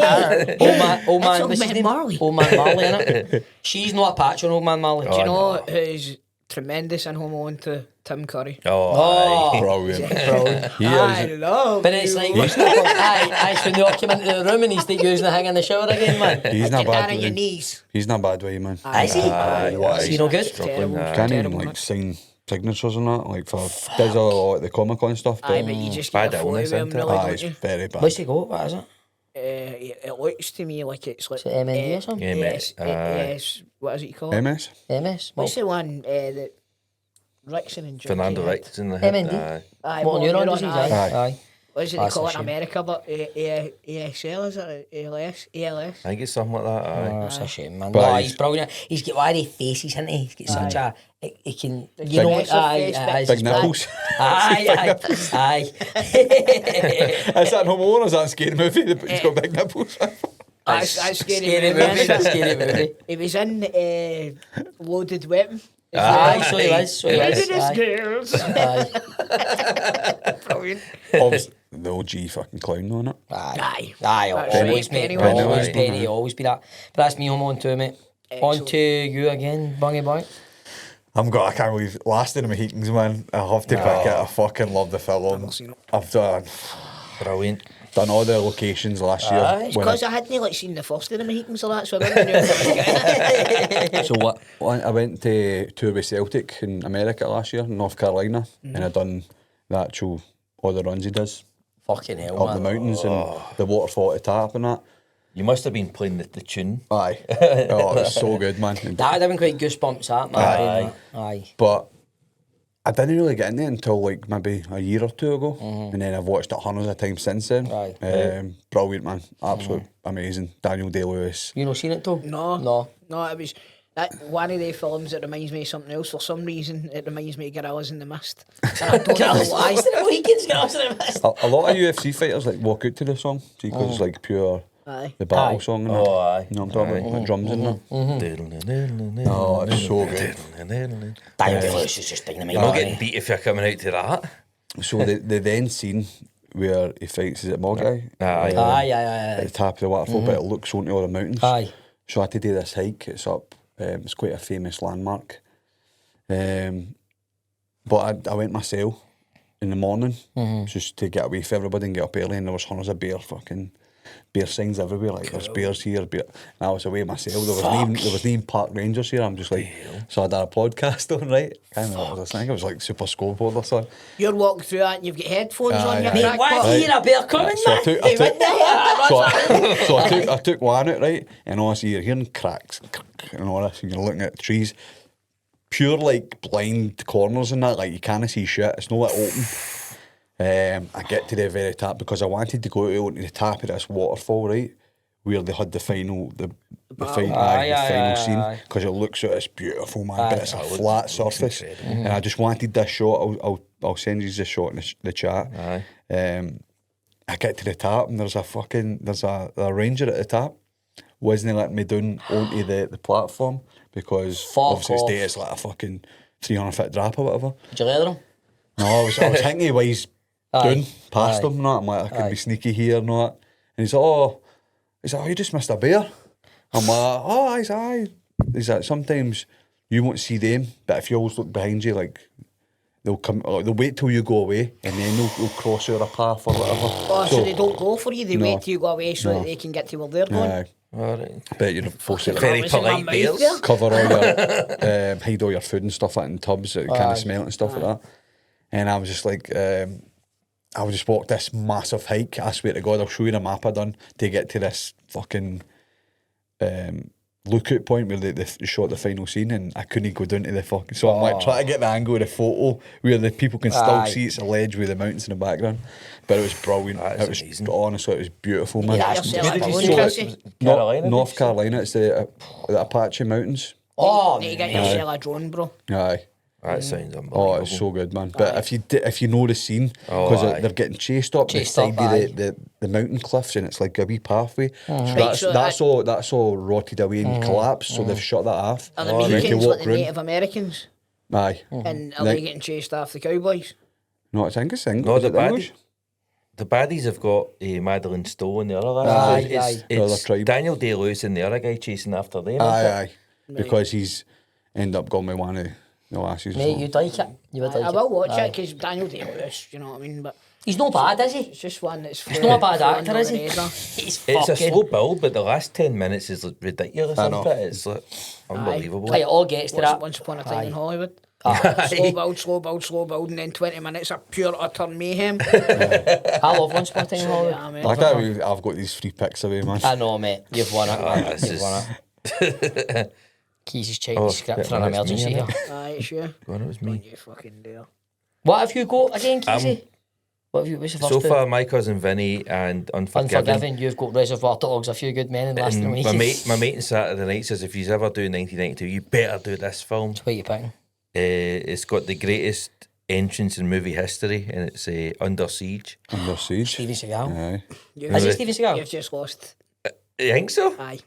Old man, Old what's his Man name? Marley. Old man Marley, innit? She's not a patch on Old man Marley. Do you Oh, know who's tremendous in Home Alone to Tim Curry? Oh, aye. Brilliant. Brilliant. He I is. love But it's you. like, aye, when they all came into the room and he's using the hang in the shower again, man. He's not Get down bad on your with knees. He's not bad with you, man. Is he? Aye, Is he no good? Terrible. Can't even terrible, like man. sign signatures and that, like for does a lot of the Comic Con stuff. Aye, But but you just Bad get a photo illness, with him, isn't it? really, aye, don't it's you? very bad. What's he got? What is it? It looks to me like it's like... Is it MND or something? MS. Yes, yes. What is it called? MS? MS? What's the one that Rickson and Junkie Fernando had? Rick's in the head. MND? Aye. Aye, Motor motor neuron neuron, disease, aye. aye. Aye. What is it they That's call a it in shame. America? But ASL, is it? ALS? ALS? I think it's something like that. Aye. Oh, it's a shame, man. But No, he's- he's brilliant. He's got one of the faces, hasn't he? He's got such a... He can... You Big- know... Massive Aye, face, aye. Big nipples. Aye, aye. Is that Home Alone or is that a scary movie? He's got big nipples. That's scary, Scary movie, that's scary movie. He was in Loaded Weapon. Aye, so he was, so he was. Prejudice Aye. girls. Aye. Brilliant. Obviously, the OG fucking clown on it. Aye. Aye. Aye, That's always, right, mate. Pennywise. Always Aye. Penny, always be that. But that's me home on to, mate. On Excellent. to you again, Bungy Boy. I can't believe last in the Mohicans, man. I have to pick it. I fucking love the film. Never seen it. I've done. Brilliant. done all the locations last year. Aye. It's when because I hadn't like seen the first of the Mohicans or that, so I didn't know if I was getting it. So what? I went to tour with Celtic in America last year, in North Carolina, and I done all the runs he does Fucking hell, up the man. mountains and the waterfall at the top and that. You must have been playing the tune. Aye. Oh, it was so good, man. That would have been quite goosebumps, that, man. Aye. But I didn't really get into it until like maybe a year or two ago, and then I've watched it hundreds of times since then. Aye. Brilliant, man. Absolute amazing. Daniel Day-Lewis. You not seen it, too? No, it was one of the films that reminds me of something else. For some reason, it reminds me of Gorillas in the Mist. And I don't know why. A lot of UFC fighters like walk out to the song because it's like pure the battle Aye. song. And Oh, aye. you know what I'm talking about? Like drums in there. Oh, it's so good. Daniel Day-Lewis is just dynamite. You're not getting beat if you're coming out to that. So the then scene where he fights, is it Moggy? Aye. At the top of the waterfall, but it looks onto all the mountains. Aye. So I had to do this hike. It's up. It's quite a famous landmark. But I went myself in the morning just to get away from everybody and get up early, and there was hundreds of bear signs everywhere, like there's bears here, and I was away myself. There was even park rangers here. I'm just like, so I did a podcast on, right? I can't remember what I was thinking. It was like Super Scoreboard or something. You're walking through that and you've got headphones on your Mate, back. why do you hear a bear coming, So man? I took one out, right? And honestly, you're hearing cracks and all this, and you're looking at trees. Pure like blind corners and that, like you can't see shit. It's not like open. I get to the very top because I wanted to go out to the top of this waterfall, right, where they had the final final scene, because it looks like it's beautiful, man, but it's a flat surface, and I just wanted this shot. I'll send you the shot in the chat. I get to the top and there's a ranger at the top. Wasn't letting me down onto the platform because obviously it's like a fucking 300-foot drop or whatever. Did you leather him? No, I was thinking while he's down past him, I'm like, I could be sneaky here and that. And he's like, oh, you just missed a bear. I'm like, oh, aye. He's like, sometimes you won't see them, but if you always look behind you, like, they'll wait till you go away, and then they'll cross your path or whatever. Oh, so they don't go for you, they wait till you go away so that they can get to where they're going. Aye. Alright. But you're supposed to Very polite bears. cover all your, hide all your food and stuff like in tubs that you can't smell it and stuff like that. And I was just like, I would just walk this massive hike. I swear to God, I'll show you the map I done to get to this fucking lookout point where they shot the final scene, and I couldn't go down to the fucking. So I'm like trying to get the angle of the photo where the people can still see it's a ledge with the mountains in the background. But it was brilliant. It was amazing. Honestly, it was beautiful, man. Yeah, Where did you see it? Carolina? North Carolina. It's the Apache Mountains. Oh, You get yourself a drone, bro. Aye. That sounds unbelievable. Oh, it's so good, man. But if you know the scene, because they're getting chased up the side of the mountain cliffs, and it's like a wee pathway. So that's all rotted away and collapsed. So they've shut that off. Are the You can Mohicans walk like the round. Native Americans? Aye. And are they getting chased after the cowboys? No, I think it's English. No, Is the it English? The baddies have got Madeline Stowe and the other Aye, lads. The other It's tribe. Daniel Day-Lewis and the other guy chasing after them. Aye. Because he's ended up going with one of the lasses. mate, you'd like it. You would like I it. will watch it because Daniel Day-Lewis, you know what I mean? But He's not bad, is he? it's just one that's He's not a bad actor, is he? He's It's a fucking... slow build, but the last 10 minutes is like ridiculous. I Isn't know. it? It's like unbelievable. Like, it all gets to that. Once upon a time in Hollywood. Slow build, and then 20 minutes of pure utter mayhem. I love Once Upon a Time in Hollywood. Yeah, man. I can't believe I've got these free picks away, man. I know, mate. You've won it, man. this You've is- won it. Keesy's checking the script for an that's me, emergency innit? here. Aye, sure. Go on, it was me. Don't you fucking dare. What have you got again, Keesy? What's the first So two? far, My Cousin Vinnie and Unforgiven. Unforgiven, you've got Reservoir Dogs, A Few Good Men, and Last And Week. my mate on Saturday night says if you ever do 1992, you better do this film. What are you picking? It's got the greatest entrance in movie history, and it's Under Siege. Under Siege. Steven Seagal. Aye. Is it Steven Seagal? You've just lost. You think so? Aye.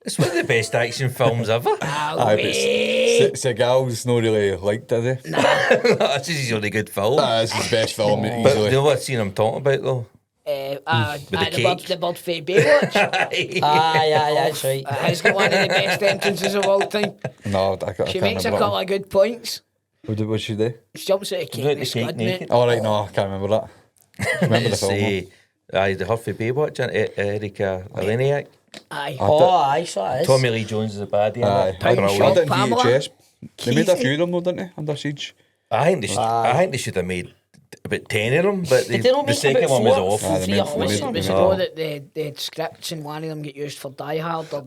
It's one of the best action films ever. Aye, but Seagal's not really liked, is he? That's his only good film. It's his best film, But easily. you know what scene I'm talking about, though? The bird for Baywatch. Aye, that's right. He's got one of the best entrances of all time. No, I can't She makes a remember couple that. of good points. What she do? She jumps out of cake Right, and the it's cake good, naked. mate. Oh, right, no, I can't remember that. Remember the It's, film, though. Aye, the Huffy Baywatch and Erika Eleniak. Aye. Aye, so it is. Tommy Lee Jones is a baddie. in Aye, it. I Shot didn't Pamela. VHS. They made a Keesy. few of them, though, didn't they? Under Siege. I think they should have made about 10 of them, but Did they not the make second about one was 4? awful. Aye, they 3 or made- 4 they made- something? Was they it made- all that they had scripts and one of them get used for Die Hard or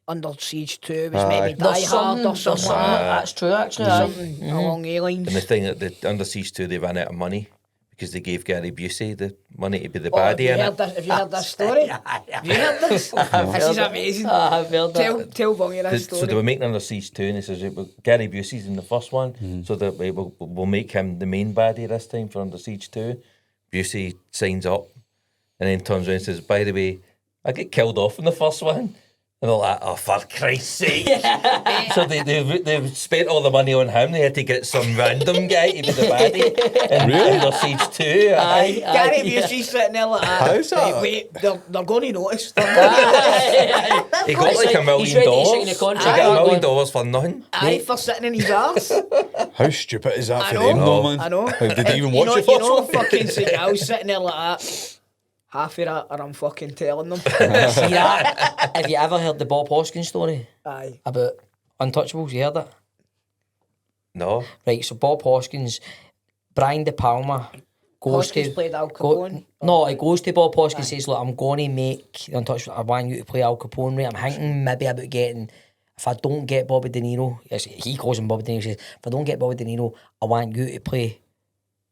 Under Siege 2 was Aye. maybe Die There's Hard or there's something like something, that. that's true actually. Aye. Something along the lines. And the thing that the Under Siege 2, they ran out of money because they gave Gary Busey the money to be the Oh, have, baddie you in heard it. this, have you heard this story? Have you heard this? This is amazing. I've heard that. Tell Bungy this So they story. were making Under Siege 2 and he says, "Well, Gary Busey's in the first one, so that we'll make him the main baddie this time for Under Siege 2. Busey signs up and then turns around and says, "By the way, I get killed off in the first one." And they're like, "Oh, for Christ's sake." So they spent all the money on him. They had to get some random guy to be the baddie in Under Siege 2. Aye, Gary aye, Busey's sitting there like that. How's that? Right, wait, they're going to notice. He got like $1 million. He's ready to sign the He contract. got $1 million for nothing. Aye, for sitting in his arse. How stupid is that I for know. them, though, man? I know. Like, did they even watch you it know, first one? fucking say, I was sitting there like that. Half of that, or I'm fucking telling them. See that? Have you ever heard the Bob Hoskins story Aye. about Untouchables? You heard it? No. Right, so Bob Hoskins, Brian De Palma goes Hoskins to... played Al Capone. No, he goes to Bob Hoskins and says, "Look, I'm going to make Untouchables. I want you to play Al Capone, right? I'm thinking maybe about getting... If I don't get Bobby De Niro..." Yes, he calls him Bobby De Niro. He says, "If I don't get Bobby De Niro, I want you to play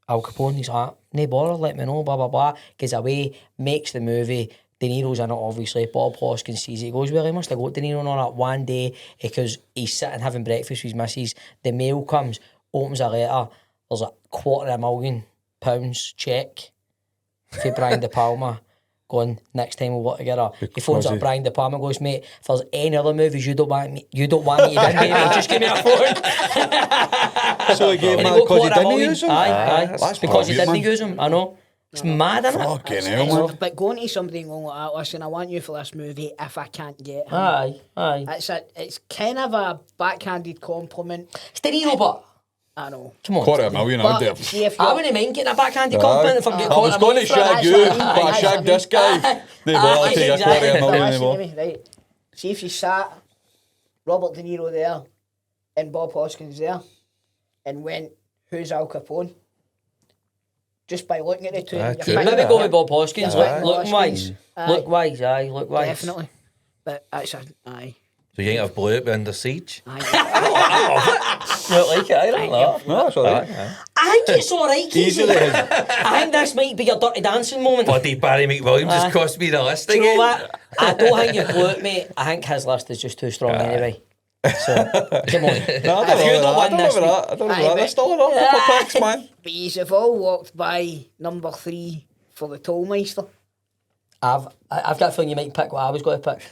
Al Capone." He's like, "No bother, let me know, blah, blah, blah." Gets away, makes the movie. De Niro's in it, obviously. Bob Hoskins sees it. He goes, "Well, he must have got De Niro and all that one day because he's sitting having breakfast with his missus. The mail comes, opens a letter. There's a £250,000 cheque for Brian De Palma. Going, next time we'll work together." He phones up Brian De Palma and goes, "Mate, if there's any other movies you don't want me to be in, baby, just give me a phone." So he gave And him he got because he didn't £250,000. use him? Aye. That's Because he brilliant, didn't man. use him, I know. It's mad, isn't it? Fucking hell, man. But going to somebody and going like that, "Listen, I want you for this movie if I can't get him." Aye. It's kind of a backhanded compliment. It's De Niro, but... I know. Come on. $250,000 out there. But see if I you're... wouldn't mind getting a backhanded compliment if I'm getting I was going to shag that's you, what I mean. but I Aye, shagged this guy. They will Aye, take a exactly. But $250,000 listen to anymore. me, right? See if you sat Robert De Niro there and Bob Hoskins there and went, "Who's Al Capone?" Just by looking at the two. Aye, you're true. thinking, Maybe go with Bob Hoskins. Aye. Looking wise. Aye. Look wise, aye, look wise. Definitely. But that's a... Aye. So you think I've blew it with Under Siege? Aye. You don't like it? I don't know. No, that's all right. I think it's alright, Keesy. Easily. I think this might be your dirty dancing moment. Bloody Barry McWilliams has cost me the list Do you again. know what? I don't think you blew it, mate. I think his list is just too strong anyway. So, come on. No, I If you don't know don't win this week, that. I don't know Aye, that. but- There's still another couple of picks, man. But you've all walked by number 3 for the Tollmeister. I've got a feeling you might pick what I was going to pick.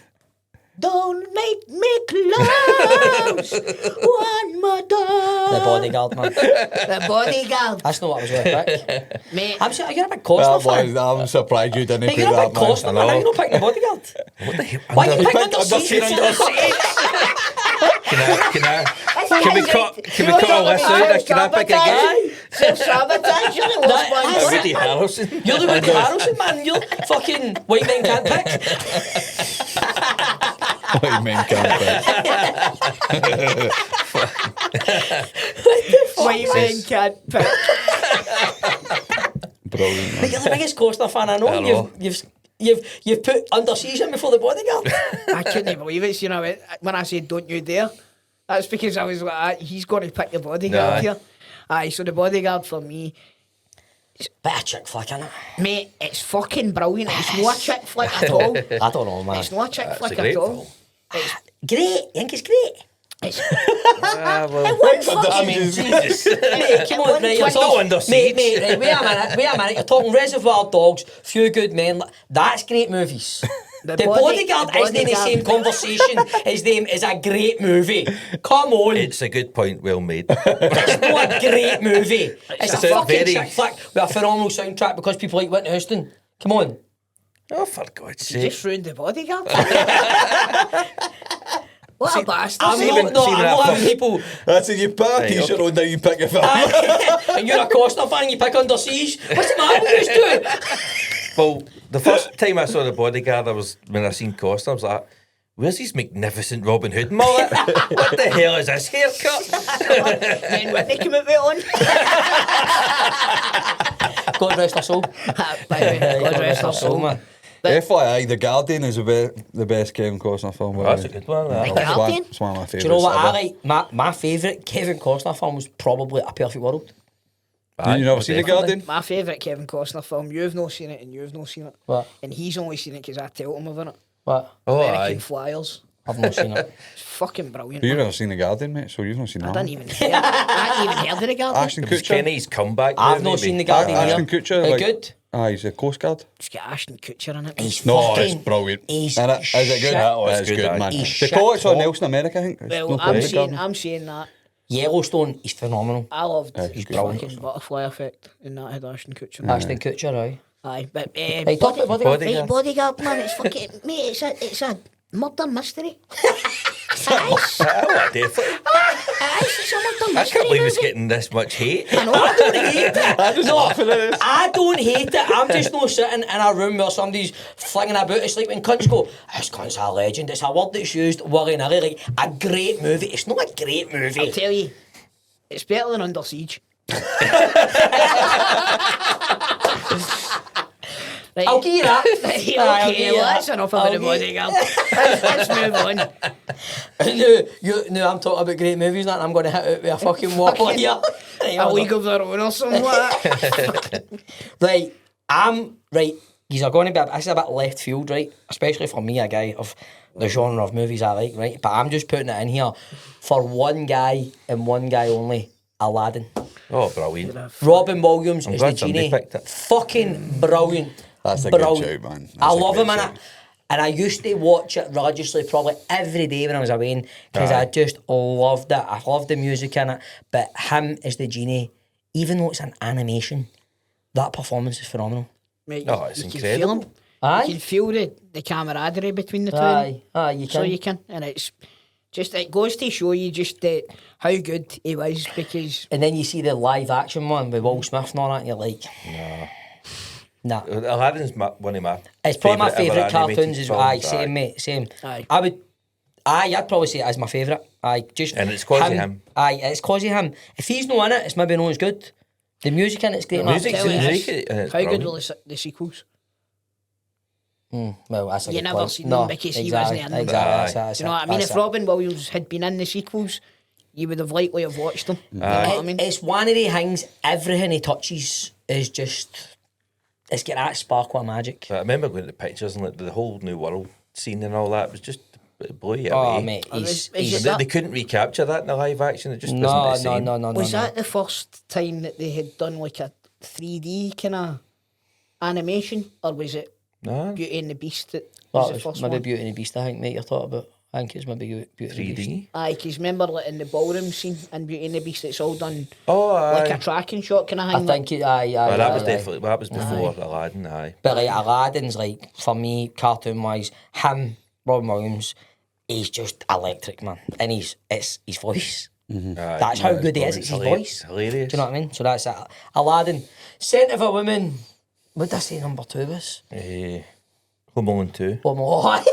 Don't make me close one more door. The Bodyguard, man. The Bodyguard. That's not what I was going to pick. Mate, You're a big Costner fan. I'm surprised you didn't Mate, put you're a that, big man. Costner man. How you not picking the Bodyguard? What the hell? Why you picking picked Under Siege? Under Siege. Can we cut a list out? Can I pick again? Self-sabotage, you lost That- one. that's- Woody Harrelson. You're the Woody Harrelson, man. You're fucking white men can't pick. White men can't pick. White men can't pick. Brilliant, man. But you're the biggest Costner fan I know. I know. You've put Under Siege in before the Bodyguard. I couldn't believe it. You know, when I said "Don't you dare," that's because I was like, "He's going to pick the Bodyguard Aye. here." Aye, so the Bodyguard for me, Bit of chick flick, innit? mate, it's fucking brilliant. It's no a chick flick at all. I don't know, man. It's no a chick It's flick a great at all. film. Great. You think it's great? It's, Well, it won't Under fucking... Siege. Jesus. Mate, come on, right, you're It's not talking... Under Mate, Siege. right, wait a minute, you're talking Reservoir Dogs, Few Good Men, that's great movies. The Bodyguard isn't in the same conversation as them is a great movie. Come on. It's a good point, well made. It's not a great movie. It's It's a a fucking very- chick flick with a phenomenal soundtrack because people like Whitney Houston. Come on. Oh, for God's You sake. just ruined the Bodyguard. What a bastard. I'm even- not see when I having first- people... That's it, you put a t-shirt on there, you pick your film. and you're a Costner fan and you pick Under Siege. What's the matter with you two? Well, the first time I saw The Bodyguard, when I seen Costner, I was like, where's his magnificent Robin Hood mullet? What the hell is this haircut? Then Whitney came out with it on. God rest her soul. By the way, God rest her soul. man. FYI, The Guardian is the best Kevin Costner film. Well, that's a good one. The That. Guardian? It's one of my favourites. Do you know what ever. I like? My favourite Kevin Costner film was probably A Perfect World. You never seen The Guardian? My favourite Kevin Costner film. You've not seen it and you've not seen it. What? And he's only seen it because I told him about it. What? Oh, American aye. Flyers. I've not seen it. It's fucking brilliant. You've man. never seen The Guardian, mate, so you've not seen I that. didn't even hear. I hadn't even heard of the Guardian. Ashton It was Kutcher. Kenny's comeback. I've movie, not seen The maybe. Guardian Ashton either. Kutcher, Is like- good? He's a Coast Guard. It's got Ashton Kutcher in it. He's No, fucking... it's brilliant. He's Is it good? shit. Oh, it's It's good, good, aye. man. He's They call it shit something top. else in America, I think. It's Well, not called The Guardian. I'm saying that. Yellowstone, he's phenomenal. I loved Aye, the he's good. fucking butterfly effect, and that had Ashton Kutcher. in it. Ashton Kutcher, aye. Aye, but Hey, talk about Bodyguard. Right, Bodyguard, man, it's fucking mate. It's a murder mystery. It's Oh, definitely. a murder I mystery. can't believe it's movie. getting this much hate. I know. I don't hate it. No, I don't hate it. I'm just not sitting in a room where somebody's flinging about to sleep and cunts go, this cunt's a legend. It's a word that's used willy-nilly. Like, a great movie. It's not a great I'll movie. tell you, it's better than Under Siege. Right. I'll give you that. Right, Aye, I'll give okay, you well, that. that's enough of I'll the give- Bodyguard. Let's move on. No, I'm talking about great movies now, and I'm going to hit it with a fucking wobble here. Right, A hold League on. of Their Own or something like that. Right, these are going to be, this is a bit left field, right? Especially for me, a guy of the genre of movies I like, right? But I'm just putting it in here for one guy and one guy only, Aladdin. Oh, brilliant. Robin Williams I'm is glad the somebody genie. picked it. Fucking brilliant. That's a good Brilliant. shout, man. That's I a love great him in shout. it. And I used to watch it religiously probably every day when I was away because I just loved it. I loved the music in it. But him as the genie, even though it's an animation, that performance is phenomenal. Mate, Oh, it's you can incredible. feel him. Aye. You can feel the camaraderie between the two. Aye, you So can. you can. And it's just, it goes to show you just how good he was because And then you see the live action one with Will Smith and all that, and you're like, nah. Aladdin's one of my It's probably my favourite ever animated cartoons as well. Aye, films, same, mate, same. Aye. I'd probably say it as my favourite. Aye, just And it's 'cause of him. Aye, it's 'cause of him. If he's not in it, it's maybe not as good. The music in it's great. The man. music's tell you unique this, and it's how good brilliant. were the sequels? Well, that's a You good never point. seen No, them because he exactly, wasn't in them. Exactly. Aye. That's Do you know what I mean? that's If Robin Williams had been in the sequels, you would have likely have watched them. You know what I mean? It's one of the things, everything he touches is just, it's got that sparkle of magic. I remember going to the pictures and like the whole New World scene and all that was just it blew you Oh, away. mate, Oh, he's, is he's it They, that- they couldn't recapture that in the live action. It just no, wasn't the no, same. no, no, no. Was no. that the first time that they had done like a 3D kind of animation, or was it No, Beauty and the Beast that Well, was it the was first maybe one? Beauty and the Beast, I think, mate, you're talking about. I think it's maybe Beauty and the Beast. 3D. Aye, because remember like in the ballroom scene in Beauty and the Beast, it's all done Oh, aye. like a tracking shot kind of I thing. think it, aye. Well, that was aye. definitely that was before Aladdin. Aye. But like Aladdin's like, for me, cartoon wise, him, Robin Williams, he's just electric, man. And his voice. Aye. That's how good he is, it's his voice. Hilarious. Do you know what I mean? So that's it. Aladdin. Scent of a Woman. What did I say number 2 was? Home Alone 2. Home Alone.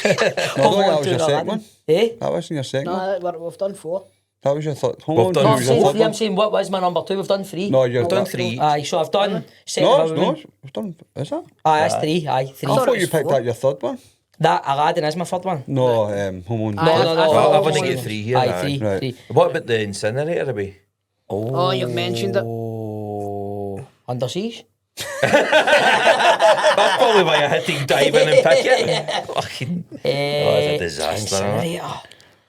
No, I thought that was your second one. Eh? That wasn't your second one. No, we've done 4. That was your third. Hold We've on, done that I'm was saying your 3, third I'm saying what was my number 2? We've done 3. one. No, you've We've done 3. Aye, so I've done Scent No, of a it's Woman. not. We've done. Is that? Aye, that's 3. Aye, 3. I thought it you was picked 4. that your third one. That Aladdin is my third one. No, Home Alone. No, no, no. Well, I've Oh, only yeah. got 3 here. Aye, aye. 3. Right. 3. What about the incinerator away? Oh, you've mentioned it. Oh, Under Siege? That's probably why I had to dive in and pick it. Fucking, Eh, it's a disaster.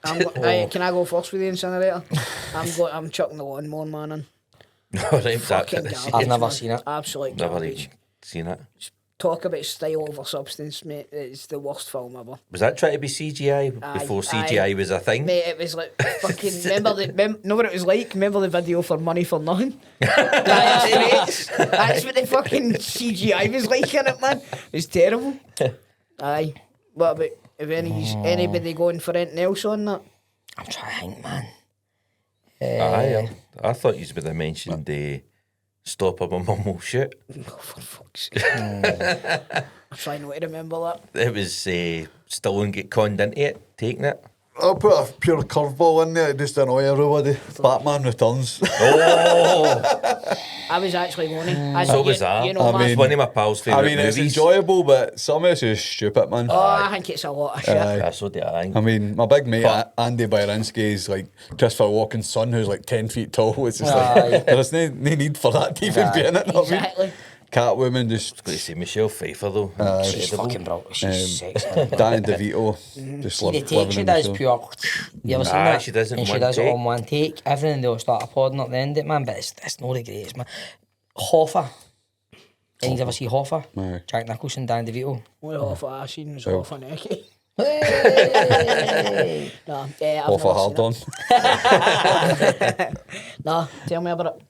Incinerator. Can I go first with the incinerator? I'm chucking the lawnmower man in. No, right, Fucking that's garbage, I've never man. seen it. Absolute never garbage. even seen it. Talk about style over substance, mate. It's the worst film ever. Was that trying to be CGI before CGI aye. was a thing? Mate, it was like fucking. Know what it was like? Remember the video for Money for Nothing? That's what the fucking CGI was like in it, man. It was terrible. Aye. What about if anybody going for anything else on that? I'm trying to think, man. Aye, I thought you would have mentioned Stop or my mum will shoot. Oh, for fuck's sake. I'm trying not to remember that. It was Stallone get conned into it, taking it. I'll put a pure curveball in there just to annoy everybody. Batman Returns. Oh, I was actually going to. so was I. You know, It's one of my pals' favourite movies. It's enjoyable, but some of it's just stupid, man. I think it's a lot of shit. That's so do I. I mean, my big mate Andy Byrinsky is like Christopher Walken's son, who's like 10 feet tall. It's just like there's no need for that to even be in it. Exactly. Catwoman just. Going to say Michelle Pfeiffer though. She's fucking brilliant. She's sexy. Danny DeVito just The take she does pure. You ever seen that? She does it in and she one does it take. on one take. Everything they'll start applauding at the end of it, man. But it's not the greatest, man. Hoffa. Anyone ever see Hoffa? No. Jack Nicholson, Danny DeVito. What off I seen was off on Nicky. Hey! Nah, Off a hard on. Nah, tell me about it.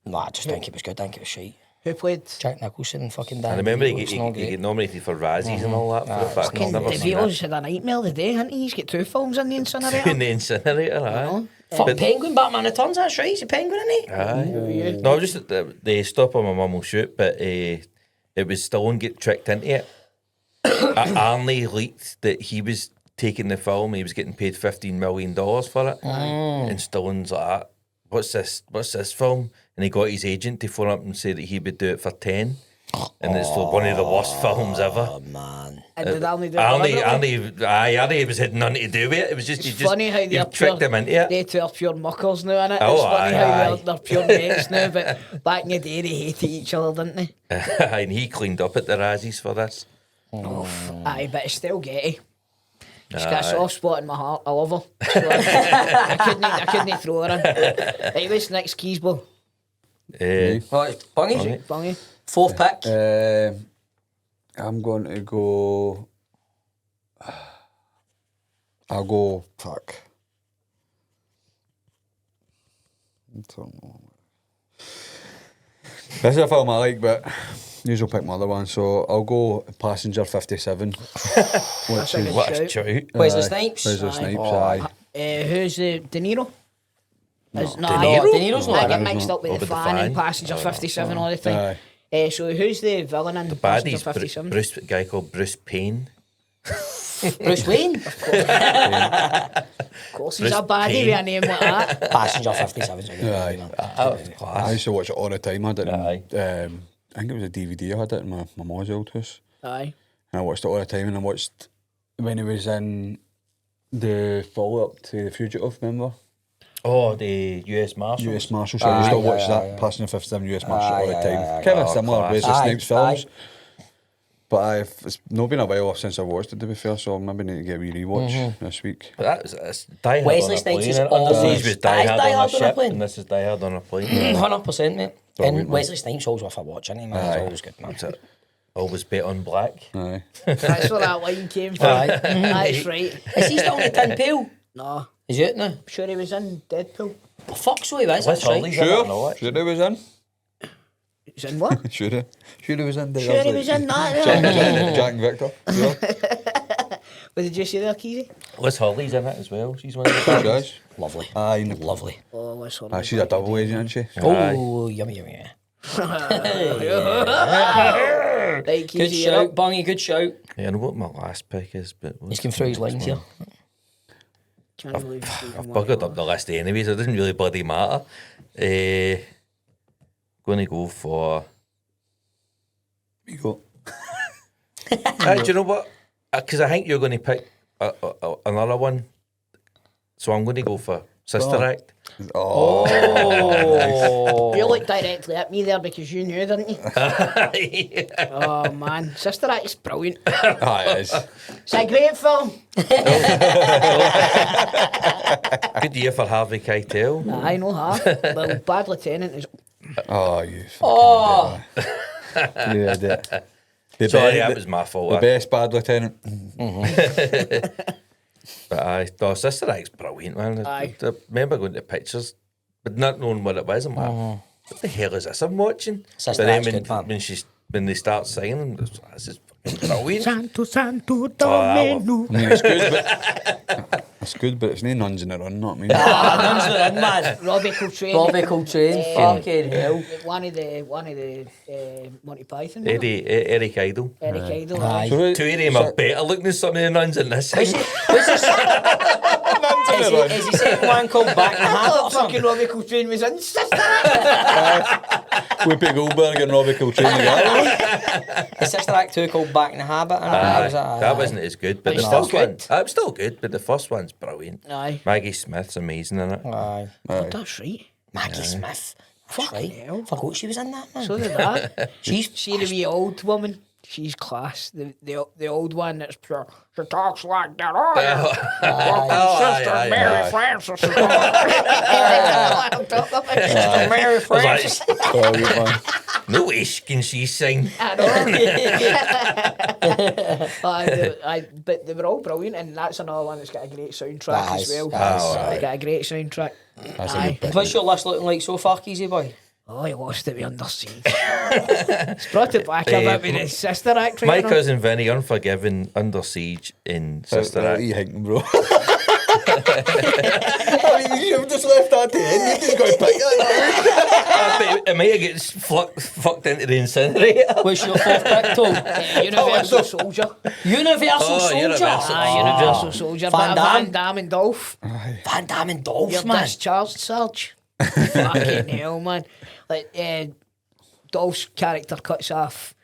No, I just think it was good. I think it was shite. Who played? Jack Nicholson, fucking I Danny remember DeVito. he It's not get great. nominated for Razzies and all that for it, but I've Fucking never seen DeVito's it. had a nightmare today, hasn't he? He's got 2 films in the In incinerator. the incinerator, aye. Fuck Penguin, Batman Returns, that's right. He's a penguin, isn't he? Aye. No, just the Stop or my mum will shoot, but it was Stallone get tricked into it. Arnie leaked that he was taking the film, he was getting paid $15 million for it. And Stallone's like, what's this film? And he got his agent to phone up and say that he would do it for 10. And it's one of the worst films ever. Oh, man. And did Arnie do it deliberately? Arnie was had nothing to do with it. It was just, It's funny how you they're tricked pure, him into it. they two are pure muckers now, innit? Oh, It's funny how aye. they're pure mates now, but back in the day they hated each other, didn't they? And he cleaned up at the Razzies for this. Aye, but it's still gay. She's got a Aye. soft spot in my heart. I love her. So I couldn't throw her in. Right, what's next, Keesbo? Well, it's Bungy. Bungy? 4th pick. I'm going to go. I'll go. Fuck. I don't know. This is a film I like, but usually pick my other one. So I'll go Passenger 57. That's a good What a shout. shout. Wesley Snipes. Wesley Aye. Snipes, Oh, aye. Who's the De Niro? No, De Niro? De Niro's I not get in it. mixed up with Oh, the with the fan and fan. Passenger 57 all the time. Aye. So who's the villain in Passenger Baddies, 57? a guy called Bruce Payne. Bruce Wayne. Of course, he's Bruce a baddie Payne. with a name like that. Passenger 57. I used to watch it all the time. I had it in, Aye. I think it was a DVD I had it in my mum's old house. Aye. And I watched it all the time, and I watched when he was in the follow-up to The Fugitive, remember? Oh, the US Marshal. US Marshal, so I used to Aye, watch aye, that, aye. Passenger 57 US Marshal all the Aye, time. aye, aye. Kind of Oh, similar class. Wesley Aye, Snipes films. aye. But it's not been a while since I watched it, to be fair, so I maybe need to get a wee rewatch this week. But that's Die Hard Wesley on a Snipes plane. is innit? always- Underneath was Die Hard on a ship, plane. and this is Die Hard on a plane. 100%, mate. Brilliant, And man. Wesley Snipes always worth a watch, isn't he, man? He's Aye. always good, man. What's it? Always bet on black. Aye. That's where that line came from. Aye. That's right. Is he still on the Tin Pail? No, Is he out now? I'm sure he was in Deadpool. Oh, fuck, so he was. What's That's right. Hurley's in it? No, Sure? Sure he was in? He's in what? Sure he was in. Sure he was in that. Jack and Victor. Sure. What did you say there, Keesy? Liz Hurley's in it as well. She's one of the Sure bad. does. Lovely. Aye. Lovely. Oh, what's her Aye, name? she's a double agent, isn't she? Oh, yummy, yummy. Yeah. Right, Good Keesy, shout, Bungy, good shout. Yeah, I know what my last pick is, but He's going through his lines here. Can't believe it's even I've one buggered more. up the list anyway, so it doesn't really bloody matter. Going to go for. You go. Do you know what? Because I think you're going to pick another one, so I'm going to go for Sister Act. Oh. You looked directly at me there because you knew, didn't you? Oh man, Sister Act's brilliant. Aye, it is. It's a great film. Good year for Harvey Keitel. I know half. Well, Bad Lieutenant is. Oh, you fucking Oh, idiot. You idiot. The Sorry, be- that the- was my fault. The best Bad Lieutenant. But Sister Act's brilliant, man. Aye. I remember going to pictures, but not knowing what it was. I'm like, what the hell is this I'm watching? Sister but then Act's good, man. when they start singing, this is fucking brilliant. Santo, Santo, I love- Domino. I mean, it's good, but It's good, but it's no Nuns in the Run, not me. Nuns in the Run, man. Robbie Coltrane. Robbie Coltrane, fucking hell. One of the Monty Python. Eric Idle. Eric Idle. Aye. So, Two of them are better looking than some of the nuns in this. Is he second one called Back in the I Habit or thought something? fucking Robbie Coltrane was in Sister Whoopi Goldberg and Robbie Coltrane together. His Sister Act 2 called Back in the Habit. That wasn't as good, but It's the still first one, good. it was still good, but the first one's brilliant. Aye. Maggie Smith's amazing in it. Aye. Oh, that's right. Maggie Smith. That's Fucking right. hell. Forgot she was in that, man. So did that. She's See the wee old woman? She's class. The old one that's pure. She talks like that. Oh, yeah. Sister aye, Mary aye. Frances. Sister Mary Frances. Brilliant, man. No way can she sing. I know. But they were all brilliant, and that's another one that's got a great soundtrack as well. aye. They got a great soundtrack. That's a Aye. good pick. What's your list looking like so far, Keesy boy? Oh, he lost it with Under Siege. It's brought it back a bit with his Sister Act. My Cousin Vinnie, Unforgiven, Under Siege in Sister What are Act. you thinking, bro? I mean, you should have just left that to the end. You just got to pick that. It might get fucked into the incinerator. What's your fourth pick, Tom? Universal Soldier. Universal Soldier. Universal. Universal Soldier. Van Van Damme. Damme and Dolph. Van Damme and Dolph, You're man. discharged, Sarge. Fucking hell, man. Like, Dolph's character cuts off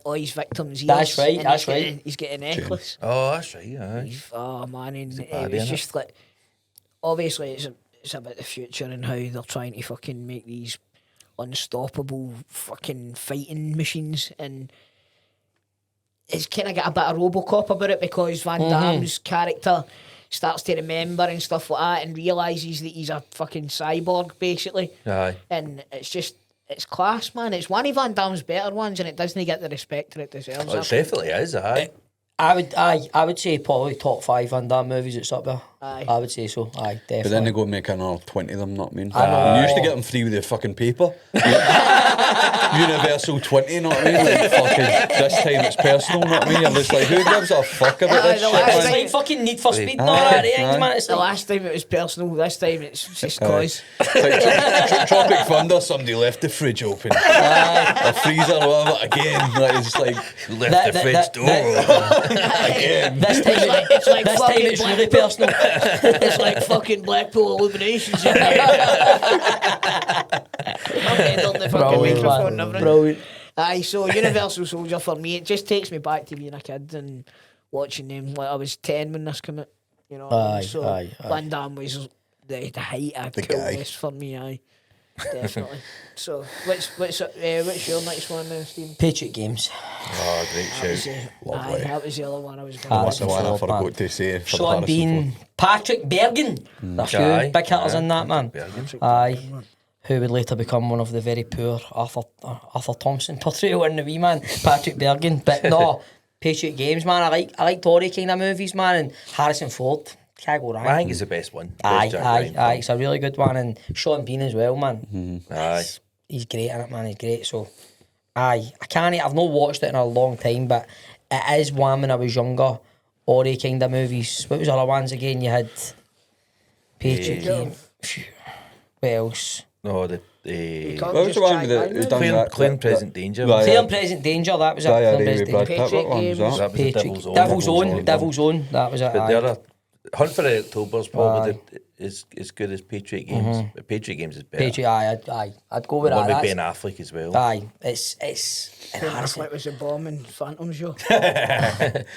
all his victims' ears. That's right, and that's he's got right. he's got a necklace. Oh, that's right, aye. Oh, man. And it bad, was innit? just like... Obviously, it's about the future and how they're trying to fucking make these unstoppable fucking fighting machines, and it's kind of got a bit of Robocop about it because Van Damme's character starts to remember and stuff like that and realises that he's a fucking cyborg basically, Aye. and it's class, man. It's one of Van Damme's better ones, and it doesn't get the respect that it deserves. Oh, it definitely is, aye. I would say probably top 5 Van Damme movies it's up there. Aye. I would say so. Aye, definitely. But then they go and make another 20 of them, not me. I know. You used to get them free with the fucking paper. Universal 20, not me. Like, fucking, this time it's personal, not me. I'm just like, who gives a fuck about this the shit, last It's man? like fucking Need for Speed and all that things, man. It's The like, last time it was personal, this time it's just cause. It's like Tropic Thunder, somebody left the fridge open. A freezer or whatever, again. Like, it's just like, Left the fridge door. again. this time, It's like this time fucking it's really personal. It's like fucking Blackpool Illuminations in there. I'm head on the fucking Brilliant, microphone man. and everything. Brilliant. Aye, so Universal Soldier for me, it just takes me back to being a kid and watching them. Like I was 10 when this came out, you know. Aye, so aye. Van Damme was the height of The guy. coolness for me. Aye, definitely. So what's your next one, Stephen? Patriot Games. Oh, great shout. Aye, that was the other one I was going That's to the one I Ford, forgot man. to say. For Sean Harrison Bean, Ford. Patrick Bergen. There's a few Aye, big hitters aye. in that, man. Bergen. Aye. Who would later become one of the very poor Arthur Thompson portrayal in the wee man, Patrick Bergen. But no, Patriot Games, man. I like Tory kind of movies, man. And Harrison Ford, can't go wrong. I think it's the best one. Aye, Best Jack aye, Ryan aye. film. It's a really good one, and Sean Bean as well, man. Aye. He's great in it, man. He's great. So, aye, I've not watched it in a long time, but it is one when I was younger. Ori kind of movies. What was the other ones again? You had Patriot Games. What else? No, the What was the one with the who done that? Clear and Present Danger. Right, Clear yeah. and Present Danger. That was it. Yeah, Clear and yeah, Present Brad Danger. Pitt, what one was Games. that? That was the Patriot Devil's Own. Devil's Own. That was it. But aye. the other Hunt for the October's probably as good as Patriot Games. But Patriot Games is better. Patriot, I'd go with One that. with Ben That's- Affleck as well. Aye, it's and Affleck was a bomb in Phantom Show.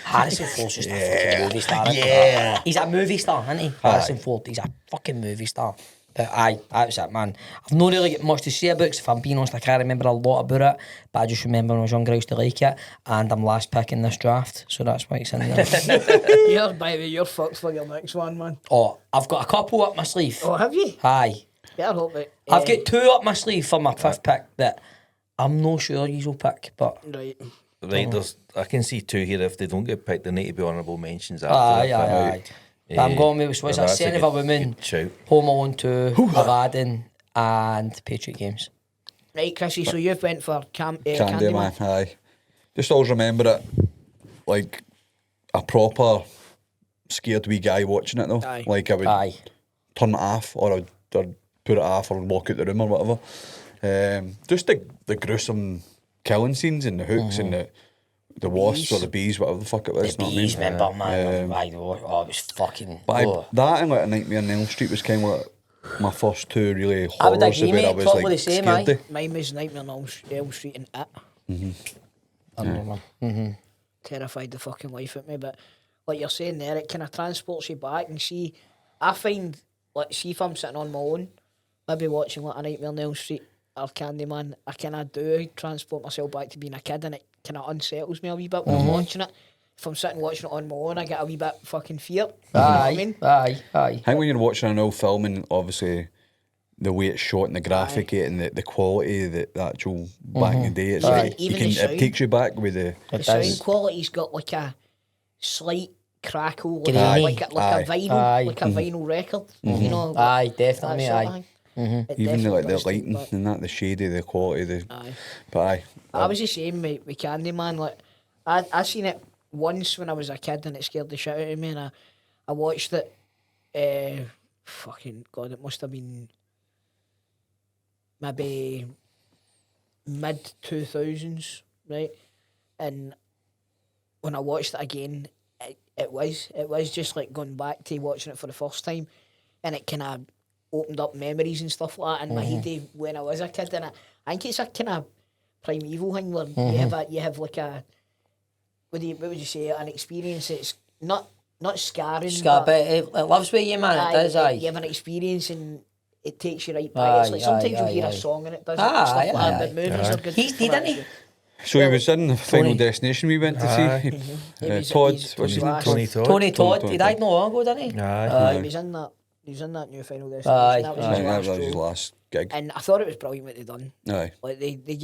Harrison Ford's just a fucking movie star. Isn't he? Yeah. He's a movie star, isn't he? Harrison Ford, he's a fucking movie star. But aye, that's it, man. I've not really got much to say about it, 'cause if I'm being honest, I can't remember a lot about it, but I just remember when I was younger I used to like it, and I'm last pick in this draft, so that's why it's in there. By the way, you're fucked for your next one, man. Oh, I've got a couple up my sleeve. Oh, have you? Aye. Better hope it. I've got 2 up my sleeve for my 5th pick that I'm not sure you'll pick, but Right. Right, I can see 2 here. If they don't get picked, they need to be honourable mentions after. aye, that come aye, out. aye. But I'm going with, what's that, that's a Son of a good- Woman, good shout. Home Alone 2, Aladdin, and Patriot Games. Right, Chrissy, so you've went for Candyman. Candyman, aye. Just always remember it like a proper scared wee guy watching it though. Aye. Like I would turn it off, or I'd put it off, or walk out the room or whatever. Just the gruesome killing scenes and the hooks and the wasps or the bees, whatever the fuck it was. The know what I mean? bees, remember, man? It was fucking... But that and like A Nightmare on Elm Street was kind of like my first two really I would horrors agree, where I mate. was Probably like the same, scared aye. of. Mine was Nightmare on Elm Street and It. Terrified the fucking life at me, but like you're saying there, it kind of transports you back. And see, I find, like, see if I'm sitting on my own, maybe watching like A Nightmare on Elm Street or Candyman, I kind of do transport myself back to being a kid, and it kind of unsettles me a wee bit when I'm watching it. If I'm sitting watching it on my own, I get a wee bit fucking fear. You know what I mean? Aye. I think when you're watching an old film and obviously the way it's shot and the graphic and the quality, the actual back in the day, it's like Even the it sound. takes you back with the. The sound quality's got like a slight crackle, like, Aye. like a vinyl, Aye. like a vinyl record. You know, Aye, that definitely, sort of aye. thing. It Even the, definitely like the does take lighting back. and that, the shady, the quality, Aye. but aye. I was the same with Candyman. Like, I seen it once when I was a kid and it scared the shit out of me, and I watched it. Fucking God, it must have been maybe mid 2000s, right? And when I watched it again, it was just like going back to watching it for the first time, and it kind of opened up memories and stuff like that in my head of when I was a kid. And I think it's a kind of primeval thing where you have like a what would you say, an experience that's not scarring, But it lives with you, man. It does, aye. you have an experience and it takes you right back. It's like sometimes you'll hear a song and it does it and stuff like that, but movies are good. He's for dead, that isn't he? shit. So he was in the Final Tony. Destination we went to Aye. see. He was- Todd, he's- what's his he's name? last. Tony Todd. Tony Todd. Tony He Todd. died not long ago, didn't he? Aye. He was in that. He was in that new Final Destination. Aye. That was Aye, his that last was his role. last gig. And I thought it was brilliant what they done. Aye. Like they let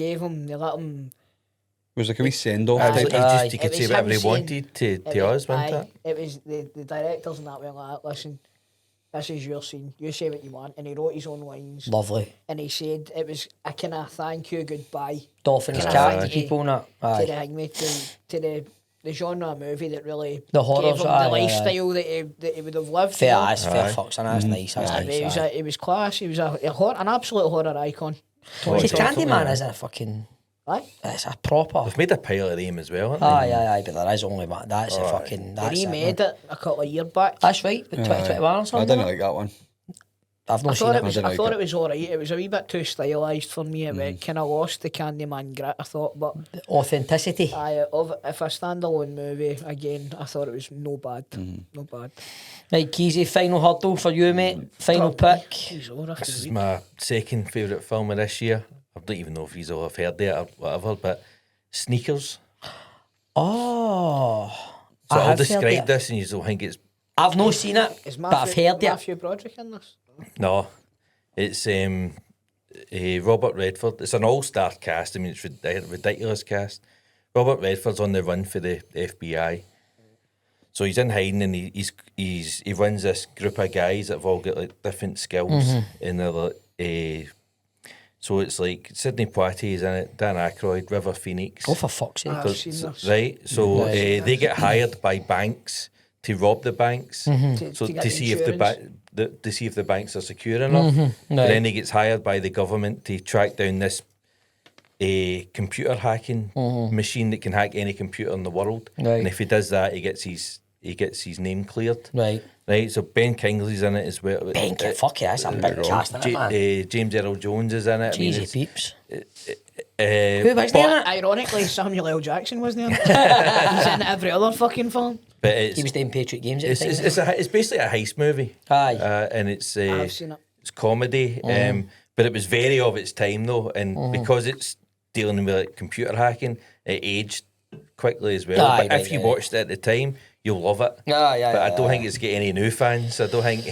him. It was like a wee send off It was type. like he Aye. just he could It say was whatever him he saying- wanted to us, wasn't it? It was the directors and that were like, listen, this is your scene. You say what you want, and he wrote his own lines. Lovely. And he said it was a kind of thank you, goodbye Dolphins, Aye. cat, Aye. people and that. to the Aye. hangman, to the genre of movie that really The horrors, gave him aye, the aye, lifestyle that he would have lived. you Fair, know? that's fair fucks, and that's nice. That's But he nice. was he was class. He was an absolute horror icon. See, definitely, Candyman aye. is a fucking... Aye. It's a proper... They've made a pilot of him as well, haven't they? Aye, but there is only one. That's a fucking... They That's remade it a couple of years back. That's right, but 2021 or I something. didn't like that one. I've I not seen thought it. it was. didn't I like thought it. it was alright. It was a wee bit too stylised for me. It kind of lost the Candyman grit. I thought, but Authenticity. if a standalone movie again, I thought it was no bad. No bad. Right, Keesy, final hurdle for you, mate. Final pick. Jeez, all after This the is week. my second favourite film of this year. I don't even know if you've all have heard it or whatever, but Sneakers. Oh. So I I'll have heard describe it. this and you'll think it's... I've not seen it, Is but I've heard it. Matthew Broderick in this? No, it's Robert Redford. It's an all-star cast. I mean, it's a ridiculous cast. Robert Redford's on the run for the FBI. So he's in hiding and he runs this group of guys that have all got like different skills and they're like, so it's like Sidney Poitier's in it, Dan Aykroyd, River Phoenix. Oh, for fuck's sake. I've seen this. Right, so they get hired by banks to rob the banks, so To get to see if the insurance. to see if the banks are secure enough. Right. Then he gets hired by the government to track down this computer hacking machine that can hack any computer in the world. Right. And if he does that, he gets his name cleared. Right. Right, so Ben Kingsley's in it as well. Fuck yeah, that's a big cast, isn't it, man? James Earl Jones is in it. Cheesy it's, peeps. Who uh, was there in it? Ironically, Samuel L. Jackson wasn't there. He's in every other fucking film. but it's He was doing Patriot Games at the it's time. it's basically a heist movie. Aye. And it's I've seen it. it's comedy. But it was very of its time though, and because it's dealing with like, computer hacking, it aged quickly as well. Aye, but right, if you right. watched it at the time, you'll love it. Aye, but I don't aye. think it's got any new fans. I don't think.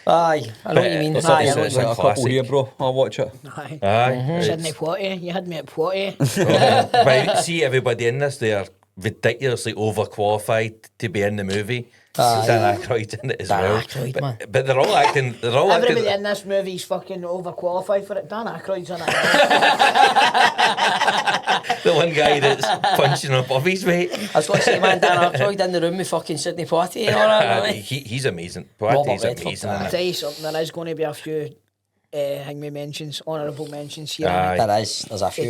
Aye, I know what you mean. But Aye, I it's- know it's what a you A couple classic. here, bro. I'll watch it. Aye. Aye. Sidney Poitier, you had me at Poitier. But see everybody in this, they are ridiculously overqualified to be in the movie. Dan Aykroyd's in it as Dan well. Aykroyd, man. But they're all acting. They're all Everybody acting. in this movie is fucking overqualified for it. Dan Aykroyd's in it. The one guy that's punching above his weight. I was going to say, man, Dan Aykroyd in the room with fucking Sidney Poitier and all that. Really. He's amazing. Robert Poitier's Redford, amazing. I'll Isn't tell it? you something, there is going to be a few hang me mentions, honourable mentions here. Aye. There is. There's a few.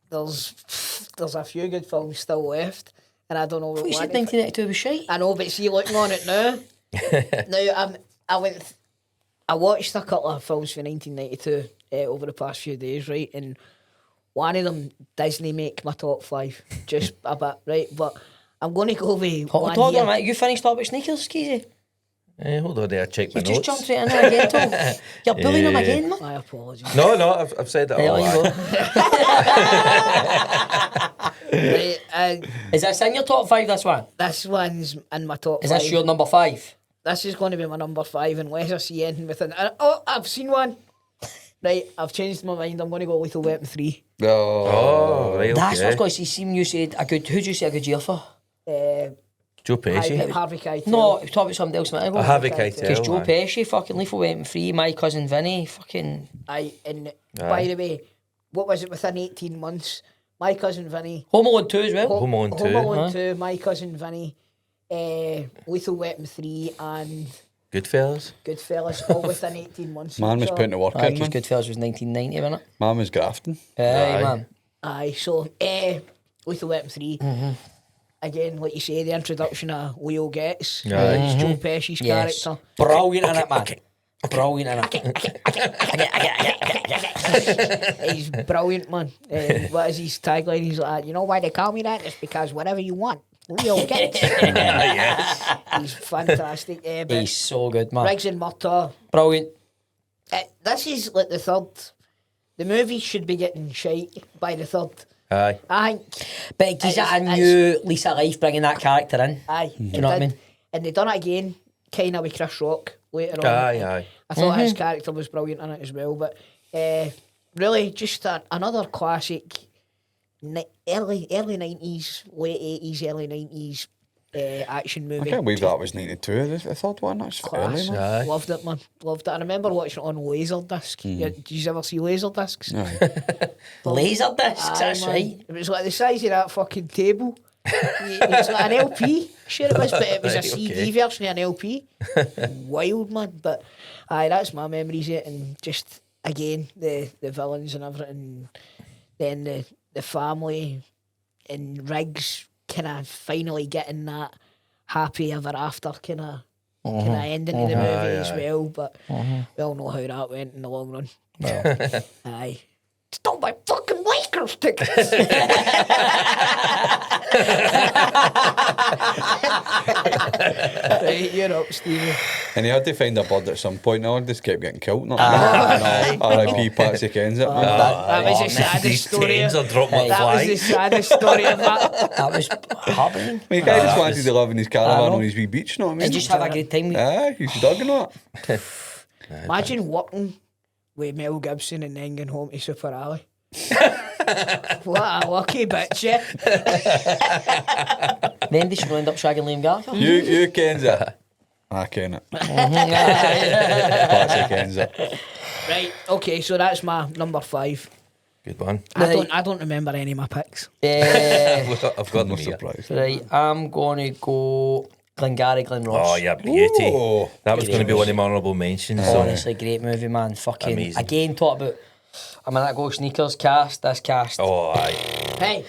Because there's a few good films still left, and I don't know what You one. said 1982 was shite. I know, but see, looking on it now, I watched a couple of films for 1992 over the past few days, right? And one of them, Disney, make my top 5, just a bit, right? But I'm going to go with one Hold here. on, mate. You finished up with Sneakers, Keesy? Hold on there, check my You've notes. just jumped right in there again, Tom. You're bullying him again, man. My apologies. No, I've said that There all. you go. Right, Is this in your top 5, this one? this one's in my top Is 5. this your number 5? This is going to be my number 5 unless I see anything within. I've seen one. Right, I've changed my mind. I'm going to go Lethal Weapon 3. Oh, right, That's what I was okay. going to say. You said a good. Who'd you say a good year for? Joe Pesci. Harvey Keitel. No, talk about somebody else, man. Harvey Keitel. Because Keitel. Joe aye. Pesci, fucking Lethal Weapon 3, My Cousin Vinny, fucking And by the way, what was it within 18 months? My Cousin Vinny. Home Alone 2 as well. Home Alone 2. Home Alone 2, My Cousin Vinny, Lethal Weapon 3 and Goodfellas. Goodfellas, all within 18 months. of Man each was other. putting the work Aye, in, because man. Goodfellas was 1990, wasn't it? Man was grafting. Aye, Aye. man. Aye, so Lethal Weapon 3. Again, like you say, the introduction of Leo Getz. Aye. He's Joe Pesci's Yes. character. Brilliant in it, man. Brilliant in it. He's brilliant, man. What is his tagline? He's like, you know why they call me that? It's because whatever you want, Leo Getz. Yes. He's fantastic. But He's so good, man. Riggs and Murtaugh. Brilliant. This is like the third. The movie should be getting shite by the third. Aye. I think. But it gives it a It's- new lease of life bringing that character in. Aye. Do you know what I mean? And they done it again, kind of with Chris Rock later on. Aye. I thought his character was brilliant in it as well. But really, just another classic, early 90s, late 80s, early 90s action I movie. can't believe that was 92. The third one, that's Class. early, man. Aye. Loved it, man. Loved it. I remember watching it on Laserdisc. Did you ever see Laserdiscs? Laser discs, Aye, that's man. right. It was like the size of that fucking table. It was like an LP. Sure it was, but it was a Right, CD okay. version of an LP. Wild, man. But aye, that's my memories of it. And just, again, the villains and everything. Then the family and Riggs kind of finally getting that happy ever after kind of ending of the movie as well. But we all know how that went in the long run. Aye. Stole my fucking Lakers tickets. Right, you're up, Stevie. And he had to find a bird at some point. No, just kept getting killed. Not R.I.P. Patsy Kensit, man. That was the saddest These story. trains are dropping like That was the flies. saddest story of that. That was heartbreaking. The guy just wanted to live in his caravan know. on his wee beach, you know what I mean? And just have a good time. Aye, he's dug in that. Imagine working with Mel Gibson and then going home to Super Alley. What a lucky bitch, yeah. Then they should end up shagging Liam Gallagher. You kens it. I ken it. Patsy kens it. Right, okay, so that's my number 5. Good one. I don't remember any of my picks. I've got them No here. surprise. Right, I'm going to go Glengarry, Glen Ross. Oh, yeah, beauty. Ooh. That was going to be one of my honourable mentions. so- Honestly, great movie, man. Fucking Amazing. again, talk about a minute ago. Sneakers cast. This cast. Oh, aye. Hey,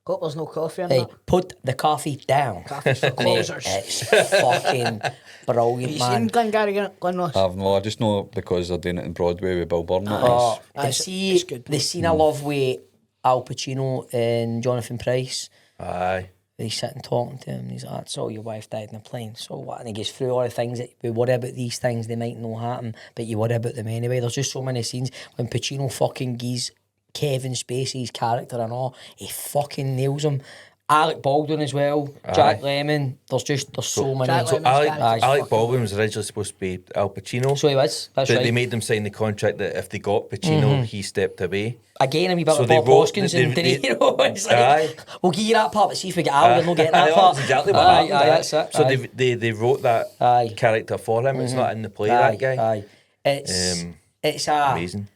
hope there's no coffee in Hey, that. put the coffee down. Coffee's for Mate, closers. it's fucking brilliant, You man. seen Glengarry, Glen Ross? I've no, I just know because they're doing it in Broadway with Bill Byrne. Oh, and It's- see it's good. the scene I love with Al Pacino and Jonathan Price. Aye. He's sitting talking to him, and he's like, "So your wife died in a plane. So what?" And he goes through all the things that we worry about. These things they might not happen, but you worry about them anyway. There's just so many scenes when Pacino fucking gives Kevin Spacey's character and all. He fucking nails him. Alec Baldwin as well. Jack Lemmon. There's so many. Jack So Lemmon's Alec, character's Alec fucking Baldwin was originally supposed to be Al Pacino. So he was. That's But right. they made them sign the contract that if they got Pacino, he stepped away. Again, a wee bit So of they Bob wrote- Hoskins and De they- Niro. It's like, Aye. we'll give you that part, but see if we get Al, then we'll get that Aye, part. that's exactly what Aye, happened. aye, that's it. So aye. they wrote that Aye. character for him. It's not in the play, Aye, that guy. Aye. It's a Amazing.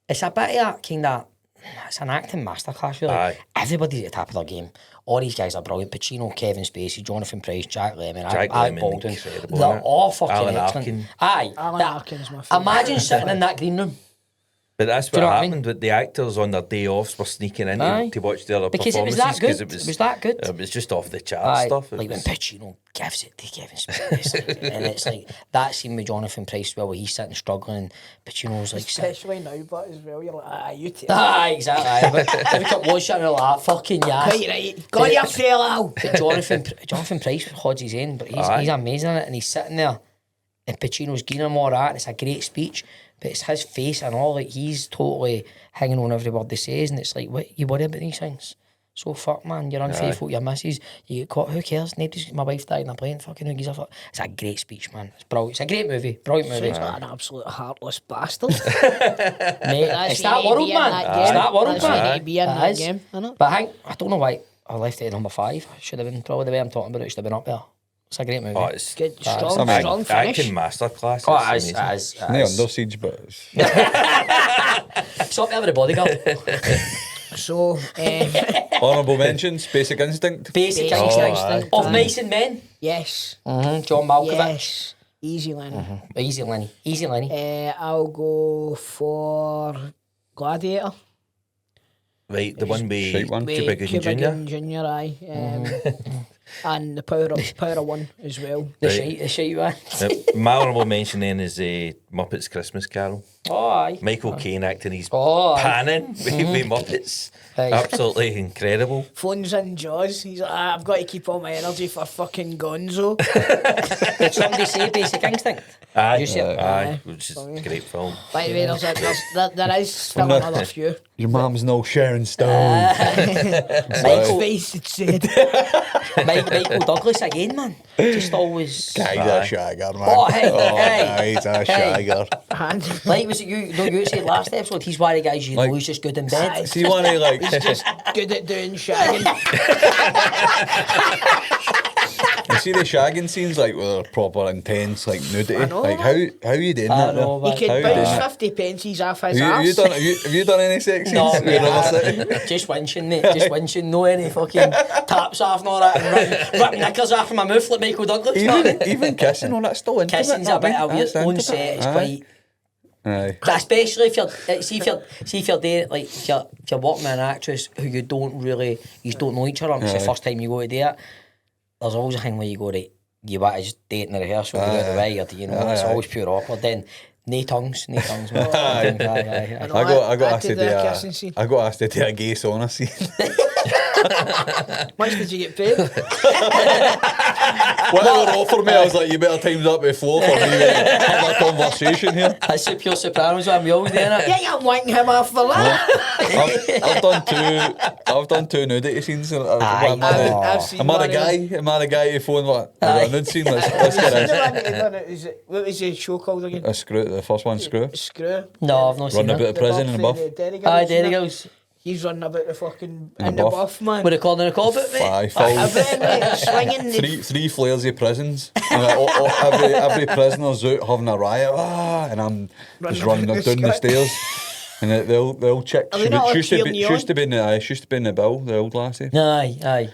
it's a bit of that kind of it's an acting masterclass, really. Aye. Everybody's at the top of their game. All these guys are brilliant. Pacino, Kevin Spacey, Jonathan Pryce, Jack Lemmon, Jack Alec Lemmon, Baldwin. incredible, They're isn't it? all fucking Alan excellent. Arkin. Aye. Alan that- Arkin's my favourite. Imagine sitting in that green room. But that's Do you what know what I happened with the actors on their day offs were sneaking in Aye. to watch the other Because it was performances. that 'cause good. It was that good. It was just off the chart Aye, stuff. It like when was- Pacino gives it to Kevin Spacey. And it's like that scene with Jonathan Pryce where he's sitting struggling and Pacino's like sitting. Especially now, but as well, you're like, you take Aye, exactly. Aye. But every couple of shit, like that, fucking yes. Quite right. Got your fellow. But Jonathan Pryce holds his own, but Aye. he's amazing in it, and he's sitting there, and Pacino's giving him all that, and it's a great speech, but it's his face and all, like, he's totally hanging on every word he says, and it's like, what, you worry about these things? So fuck, man, you're unfaithful to your missus, you get caught, who cares? Nobody's, my wife died in a plane, fucking who gives a fuck? It's a great speech, man. It's brilliant. It's a great movie, brilliant movie. He's not an absolute heartless bastard. Mate, That's it's that what world, you need to be in man. that It's game. that world, That's what you man. need to be in It that is. game, innit? But I don't know why I left it at number 5. I should have been, probably the way I'm talking about it, should have been up there. It's a great movie. Oh, it's Good, Aye. strong, I mean, strong finish. acting masterclass. Oh, It's it is, amazing. it is, it No is. under siege, but it's... It's up there with the Bodyguard. So, Honourable mentions, Basic Instinct. Basic Basic instinct Instinct, of aye. Mice and Men. yes, John Malkovich. yes, easy Lenny. Easy Lenny. Easy Lenny. I'll go for Gladiator. Right, the one with Shite one. Cuba Gooding Jr. Jr. Aye. And the Power of One as well. The Right. shite one. My honourable mention then is Muppets Christmas Carol. Oh, aye. Michael Caine acting his Oh, aye. panning with Muppets. Aye. Absolutely incredible. Phones in Jaws. He's like, I've got to keep all my energy for fucking Gonzo. Did somebody say Basic Instinct? Aye, You see it? aye, which is a great film. By the way, there is still no. another few. Your mum's no Sharon Stone. Mike's face, it said. Michael Douglas again, man. Just always. Guy's a shagger, man. Oh, hey, hey. He's a Hey. shagger. Like, was it you? No, you said last episode, he's one of the guys you Like- know he's just good in bed. See one of like... He's just good at doing shagging. You see the shagging scenes like where they're proper intense, like nudity. I know, Like how you doing I that? know, there? man. He How could you doing bounce that? 50 pences off his Have you arse. done? Have you done any sex No, scenes? mate, in another city? just winching, mate. Just winching. No any fucking taps off and all that. And ripping knickers off of my mouth like Michael Douglas. Even kissing, all that's still intimate. Kissing's a bit of weird. That's On intimate. set, it's Aye. quite. Aye. Especially if you're see if you're there, like if you're working with an actress who you don't know each other, and it's the Aye. first time you go to do it. There's always a thing where you go to, you want to just date in the rehearsal, go out the way, or do you know, it's Aye. always pure awkward. Then no tongues, man. Aye. Aye. I know. I got I asked to did do a a, kissing scene. I got asked to do a gay sauna scene. Much did you get paid? When they were offering me, I was like, you better times up before for me to have a conversation here. That's the pure Sopranos one we always doing it. Yeah, you're wanking him off for that. I've done two nudity scenes. Aye. I've seen Am I one the of guy? them. Am I the guy who phoned what? Aye. A nude scene? Let's I've get seen in. the one that he done it. What was the show called again? A screw, the first one, screw. Screw. No, I've not seen Running about it. the prison and buff. Aye, there he goes. He's running about the fucking And in the buff. buff, man. We're recording a call about mate. Aye, full. Everything, mate, swinging. Three flares of prisons. And every prisoner's out having a riot. And I'm just running Running down the stairs. And the old chick, Are they not all she cheering you used to be in the bill, the old lassie. Aye.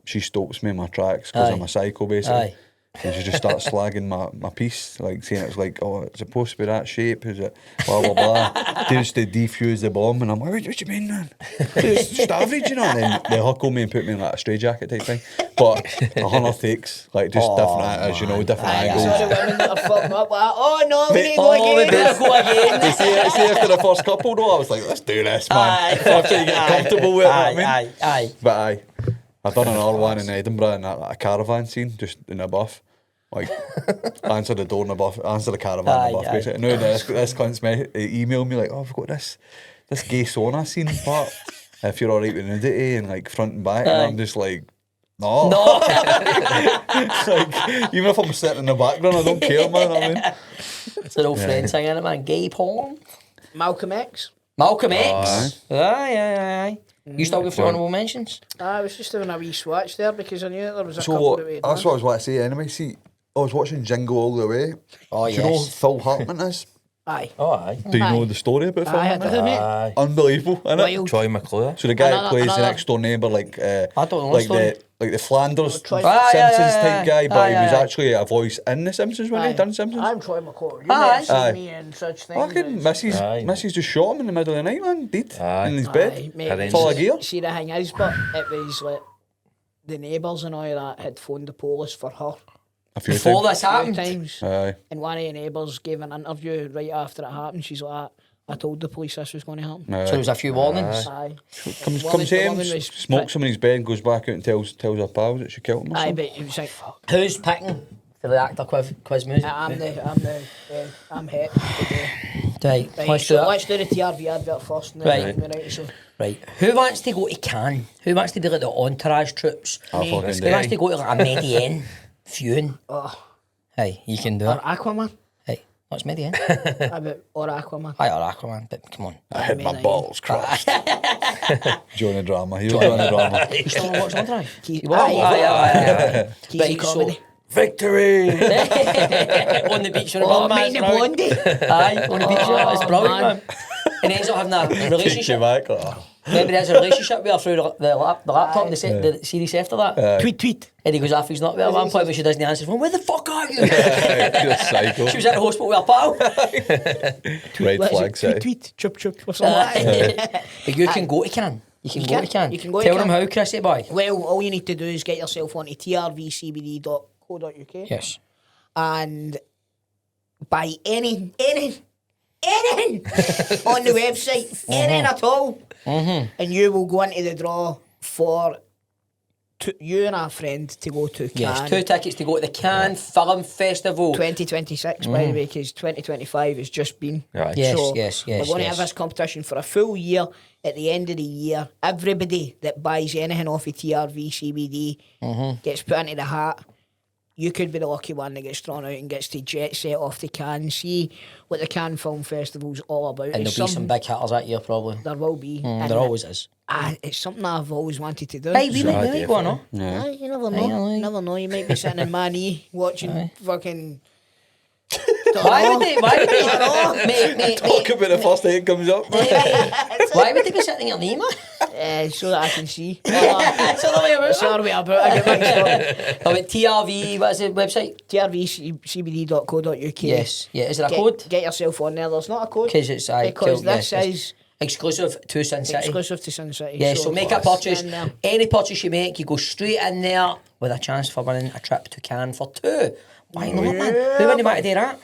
She stops me in my tracks because Aye. I'm a psycho, basically. Aye. And she just starts slagging my piece, like saying it's like, oh, it's supposed to be that shape, is it? Blah, blah, blah. Just to defuse the bomb. And I'm like, what do you mean, man? It's just average, you know? And then they huckle me and put me in like a stray-jacket type thing. But 100 takes, like just different, as you know, different Aye, angles. I saw the women that are fucking up like, oh no, we need to Oh, go we again. better go again. See, after the first couple, though, I was like, let's do this, man. Aye. After you get comfortable with it, you know what I mean? Aye. But aye, I've done another one in Edinburgh in a caravan scene, just in a buff. Like, answer the door in the buff, answer the caravan in the buff, Aye. basically. No, this cunt's emailed me like, oh, I've got this gay sauna scene, but if you're alright with nudity and like front and back, and I'm just like, no. Like, even if I'm sitting in the background, I don't care, man. I mean, It's an old friend singing it, man. Gay porn. Malcolm X. Malcolm X. Aye. You still go through honourable mentions? I was just doing a wee swatch there because I knew that there was a so couple that we had that's done. what I was about to say anyway. See, I was watching Jingle All the Way. Oh, Do you know who yes. Phil Hartman is? Aye. Oh, aye. Do you know Aye. the story about Aye, I filming? know, mate. Aye. Unbelievable, isn't it? Wild. Troy McClure. So the guy that Another- plays the another- next door neighbour, like I don't know the like story. the Flanders Troy- Simpsons Aye, type guy, but he aye, was aye. actually a voice in the Simpsons when he Aye. done Simpsons. I'm Troy McClure. You Aye. might have seen Aye. me in such things. Fucking as- Aye. Missy's just shot him in the middle of the night, man. Dead Aye. in his Aye, bed, mate, full of gear. See, the thing is, but it was like the neighbours and all that had phoned the police for her A few Before times. this a few happened. times. Aye. And one of the neighbours gave an interview right after it happened. She's like, I told the police this was going to happen. Aye. So there was a few warnings. Aye. Comes The home, woman was smokes him in his bed, and goes back out and tells her pals that she killed him. Or Aye, something. but it was like, Who's picking for the actor quiz music? I'm hit today. Right, Right, let's do so it. let's do the TRV advert first. And Right. then right, so Right, who wants to go to Cannes? Who wants to do like the entourage troops? I fucking This Who do. wants to go to like a Medellin? Fune? oh, Hey, you can do or it. Aquaman. Hey, what's Medellin? Or Aquaman. Aye, or Aquaman, but come on. I had my Amazing. balls crushed. Johnny Drama. He was Johnny Drama. You still not watch entourage? Keesy, You watch? Aye. Keesy Right, so- comedy. Victory! On the beach with a Oh, man. mate, the blondie. Aye, on the beach. Oh, It's brilliant, man. man. And he ends up having a Takes you relationship. back. Oh. Remember, he has a relationship with her through the laptop, the series after that. Tweet. And he goes off, he's not there at one point, but she doesn't answer. Where the fuck are you? You're psycho. She was at the hospital with her pal. Red What is flag it? city. Tweet. Chup chup or something like that. But you can go to Cannes. You can go to Cannes. You can go to Tell them Cannes. how, Chrissy boy. Well, all you need to do is get yourself onto trvcbd.co.uk Yes. and buy anything on the website, anything at all, and you will go into the draw for you and a friend to go to Yes, Cannes 2 tickets to go to the Cannes Film Festival. 2026, by the way, because 2025 has just been. Aye. Yes, So yes, we're going to have this competition for a full year. At the end of the year, everybody that buys anything off of TRV CBD gets put into the hat. You could be the lucky one that gets thrown out and gets to jet set off to Cannes, see what the Cannes Film Festival's all about. And It's there'll be some big hitters that year, probably. There will be. And There always is. it's something I've always wanted to do. Hey, we So- might go on, no? Aye, you never know. aye. Never know. You might be sitting in my knee watching fucking. Why would they? Mate, Talk about the first thing that comes up. why would they be sitting in your knee, man? So that I can see. That's the way about it. Sorry about I get mixed up. Oh, but TRV, what's the website? trvcbd.co.uk. Yes. Yeah, is there a code? Get yourself on there. There's not a code. Because it's because this yes, is exclusive to Sin City. exclusive to Sin City. Yeah, so make a purchase. in there. Any purchase you make, you go straight in there with a chance for winning a trip to Cannes for 2. Why not, man? Who wouldn't want to do that?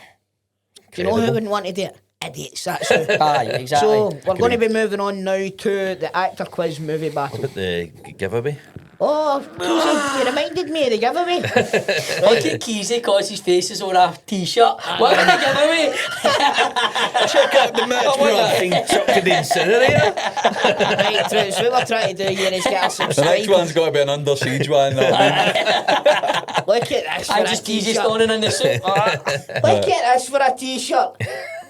Do you know who wouldn't want to do it? Idiots, that's who. Aye, exactly. So we're going to be moving on now to the actor quiz movie battle. But the giveaway. Oh, Keesy, you reminded me of the giveaway. Look at Keesy because his face is on a t-shirt. What would I give away? Check out the match we're being chucked to the incinerator. Right, true. So what we're trying to do here is get us The next subscribed. one's got to be an under siege one. Look at this. I for a just Keesy t-shirt. standing in the suit. Look at this for a t-shirt.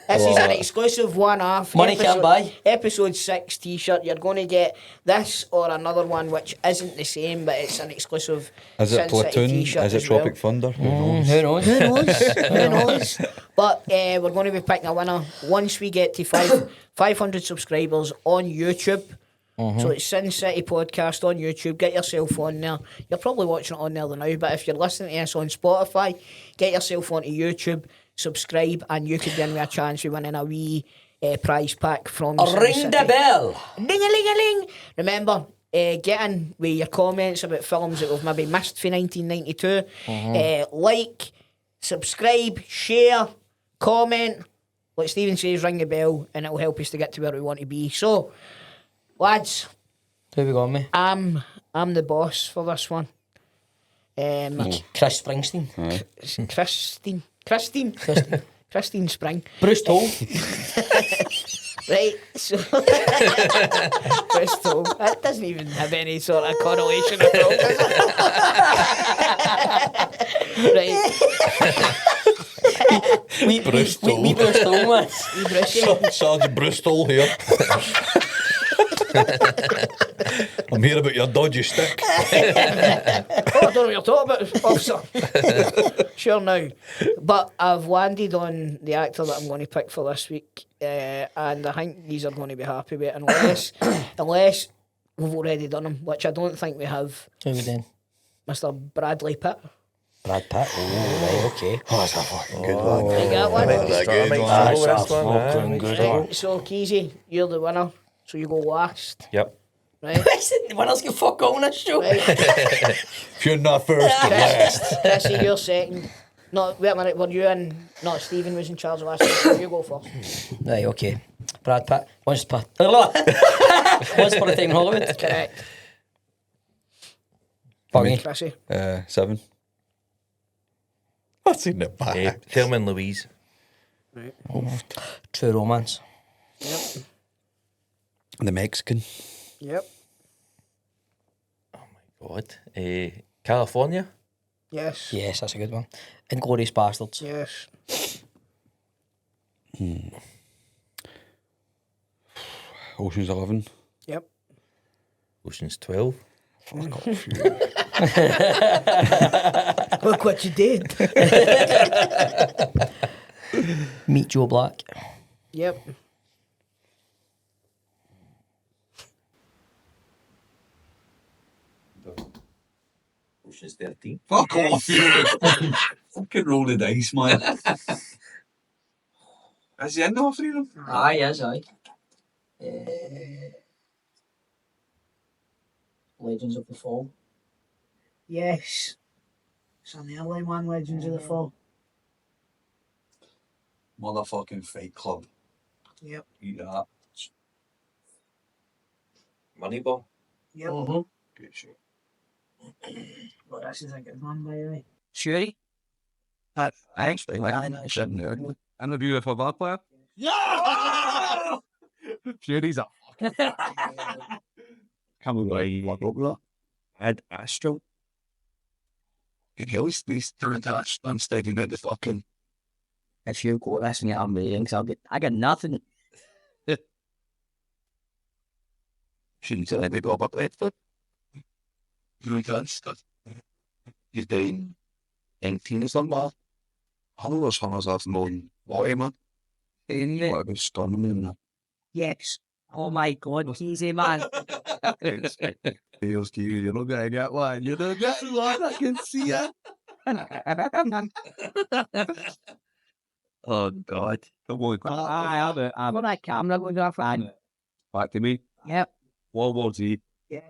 This is an exclusive one-off. Money can't buy. Episode 6 t-shirt. You're going to get this or another one which isn't the same, but it's an exclusive Is it Sin City Platoon? t-shirt Is it as well. Tropic Thunder? Who knows? Who knows? Who knows? Who knows? But we're going to be picking a winner once we get to 500 subscribers on YouTube. So it's Sin City Podcast on YouTube. Get yourself on there. You're probably watching it on there now, but if you're listening to us on Spotify, get yourself onto YouTube, subscribe, and you could win me a chance of winning a wee prize pack from Sin Ring City. the bell. Ding-a-ling-a-ling. Remember, get in with your comments about films that we've maybe missed for 1992. Like, subscribe, share, comment. Like Stephen says, ring the bell, and it'll help us to get to where we want to be. So, lads, Who we got, me? I'm the boss for this one. Chris Springsteen. Christine Spring. Bruce Toal. Right, so Bristol. That doesn't even have any sort of correlation at all, does it? Right. We Bruce Toal, man. Wee Brucey. Sergeant Bristol here. I'm here about your dodgy stick. Oh, I don't know what you're talking about, officer. Sure now. But I've landed on the actor that I'm going to pick for this week, and I think these are going to be happy with it, unless we've already done him, which I don't think we have. Who we then? Mr. Bradley Pitt. Brad Pitt. Oh, right, okay. Oh, that's a fucking good one. You got one? That's a good one. That's a This one, fucking good one. Right, so, Keesy, you're the winner, so you go last. Yep. Right? The winners get fuck all on this show. Right. If you're not first, you're last. Chrissy, you're second. No, wait a minute, were you in? No, Stephen was in charge of last week, so you go first. Right, okay. Brad Pitt. Once upon a time in Hollywood. Correct. Bungy. Chrissy. 7. What's in the back? Thelma and Louise. Right. True Romance. Yep. The Mexican. Yep. God. California. Yes. Yes, that's a good one. Inglourious Bastards. Yes. Ocean's 11. Yep. Ocean's 12. Fuck off, you. Look what you did. Meet Joe Black. Yep. Ocean's 13. Fuck off, you. Fucking roll the dice, man. Is he in all three of them? Aye, yes, aye. Legends of the Fall. Yes. It's an early one, Legends of the Fall. Motherfucking Fight Club. Yep. Eat that. Moneyball. Yep. Good shit. Well, this is a good one, by the way. Shuri? I actually like it. And the beautiful ball player. Yeah! Fury's up. Come away, what up there? Ed Astro. Can you always be through that? I'm stating at the fucking. If you go this and get on me, I got nothing. Shouldn't tell anybody about Bedford. You can't start. He's doing 19 or something. How was Hannah's off the morning? What, man? What was stunning? Yes. Oh my God, Keesy, man. Feels cute, you're not gonna get one. You're not getting one, I can see it. Oh, God. Come on. I have it. I've got that camera going off. Back to me. Yep. World War Z. Yes.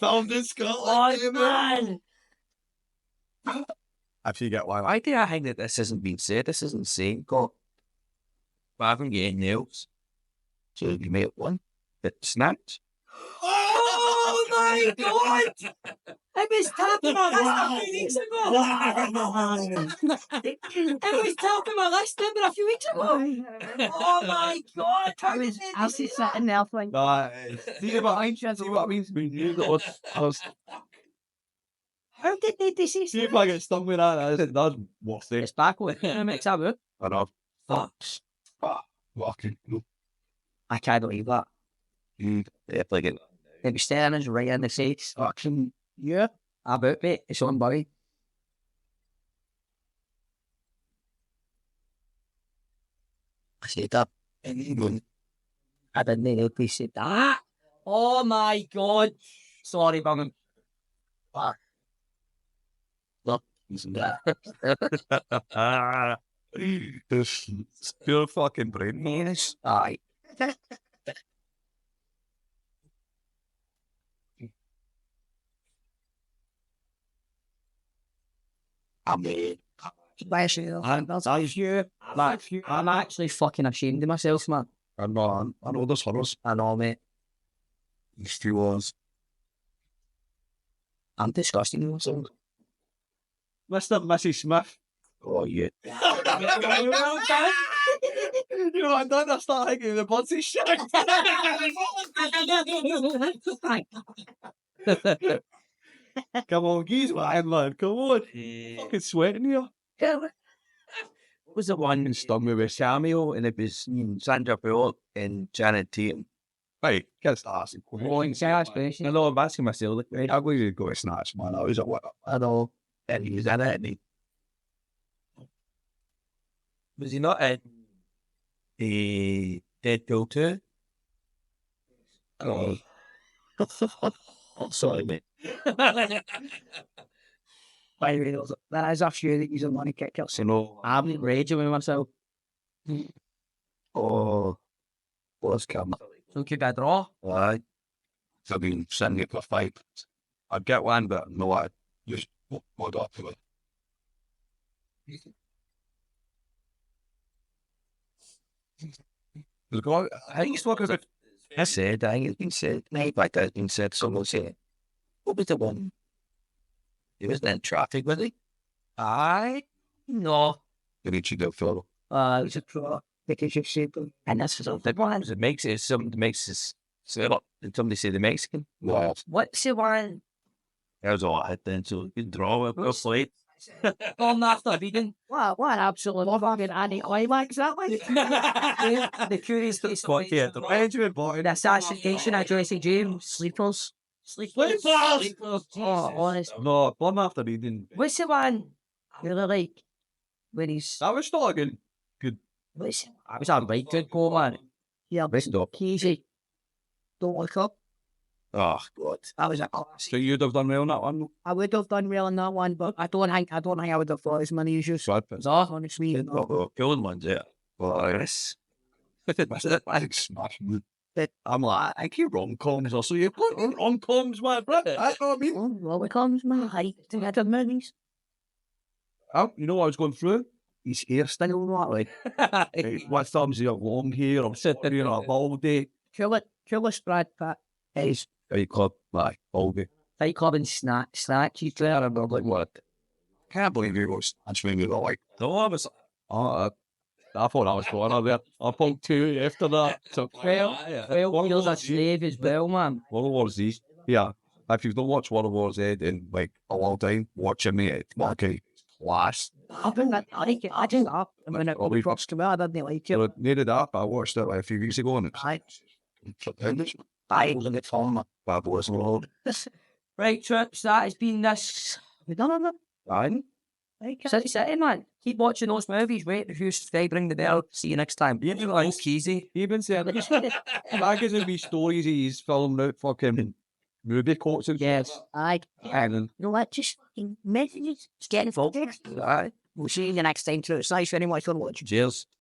Found in Scotland. Oh, man. If you get one. Why do I think that this isn't being said? This isn't saying God. But I haven't got anything else. So you made one that snapped. Oh my God! I was tapping my list a few weeks ago. I was tapping my list number a few weeks ago. Oh my God! I was sitting there thinking. See what I mean? How did they deceive See if I get stung with that. That's worth it. It's back with it. Mix that with. I know. Fucks. Fucking. I can't believe that. Yeah, like it. It was staring us right in the face. Fucking. Yeah. About mate. It's on Buddy. I said that. I didn't know they said that. Oh my God. Sorry, Bungham. Fuck. Look, isn't that? It's pure fucking brain. Yes. Aye. I'm in. Bless you. I'm actually fucking ashamed of myself, man. I know there's horrors. I know, mate. These two was. I'm disgusting with myself. Mr. and Mrs. Smith. Oh, yeah. You know, I don't start thinking the Bunty shit. Come on, geez, man. Come on. Fucking sweating here. Was the one who stung me with cameo, and it was Sandra Bullock and Janet Tatum. Right, get started. I know, I'm asking myself, like, right, I'm going to go to Snatch, man. I was at what? I know. And he was in it, and he... Was he not in the Deadpool 2? Oh. Sorry, mate. By the way, that is a few that you want to kick up. So, no. I'm raging with myself. Oh. What's coming? So keep that draw. Aye. I've been sitting it for 5 minutes. I'd get one, but no, I just mod up to it. I think it's what about. I said, I think it's been said. In fact, it's been said, someone said, what was the one? He wasn't in traffic, was he? Aye. No. Did he cheat out fellow? It was a draw. Because you're super. And that's the one. It makes it something that makes us say, look, did somebody say the Mexican? Wow. What's the one? That was all I had then, so you can draw it. Play. On after vegan. What an absolute fucking anti-climax that one. The curious case of the assassination of Jesse James. Sleepers. Oh, honest. No, one after reading. What's the one really like when he's... That was still a good. What's it? That was a right good goal, man. Yeah, Listen up. Keesy. Don't look up. Oh, God. That was a classic. So you'd have done well on that one? I would have done well in that one, but I don't think I would have thought as many as you. Sword No, honestly. Oh, killing ones, yeah. Well, yes. I smash. I'm like, I keep rom-coms or so you put rom-coms, man, bro. That's what I mean. Well, it comes, man. I think I did movies. Oh, you know what I was going through? His hairstyle, like, what thumbs he have long hair, I'm sitting here all day. Coolest Brad Pitt is Fight Club, like, all day. Fight Club and Snatch. He's there. And I'm like, what? Can't believe he was Snatch me, like, no, I was, I thought I was going on there. I pulled 2 after that. So, 12 years a slave as well, man. World War Z. Yeah. If you've not watched World War Z in like a long time, watch it, mate. It's fucking class. I think I like it. I think up. I mean, it first came out, I didn't like it. So needed up. I watched it like a few weeks ago and it's I look at Tom. bad boys and all. Right, trips. That has been this. We done it. Fine. City, man. Keep watching those movies. Rate, review, subscribe, ring the bell. See you next time. You know, like Keesy. You've been saying magazine be stories he's filmed out fucking movie quotes and yes. Aye. and You know what? Just messages. Just get involved. Aye. We'll see you the next time. Too. It's nice very much for watching. cheers.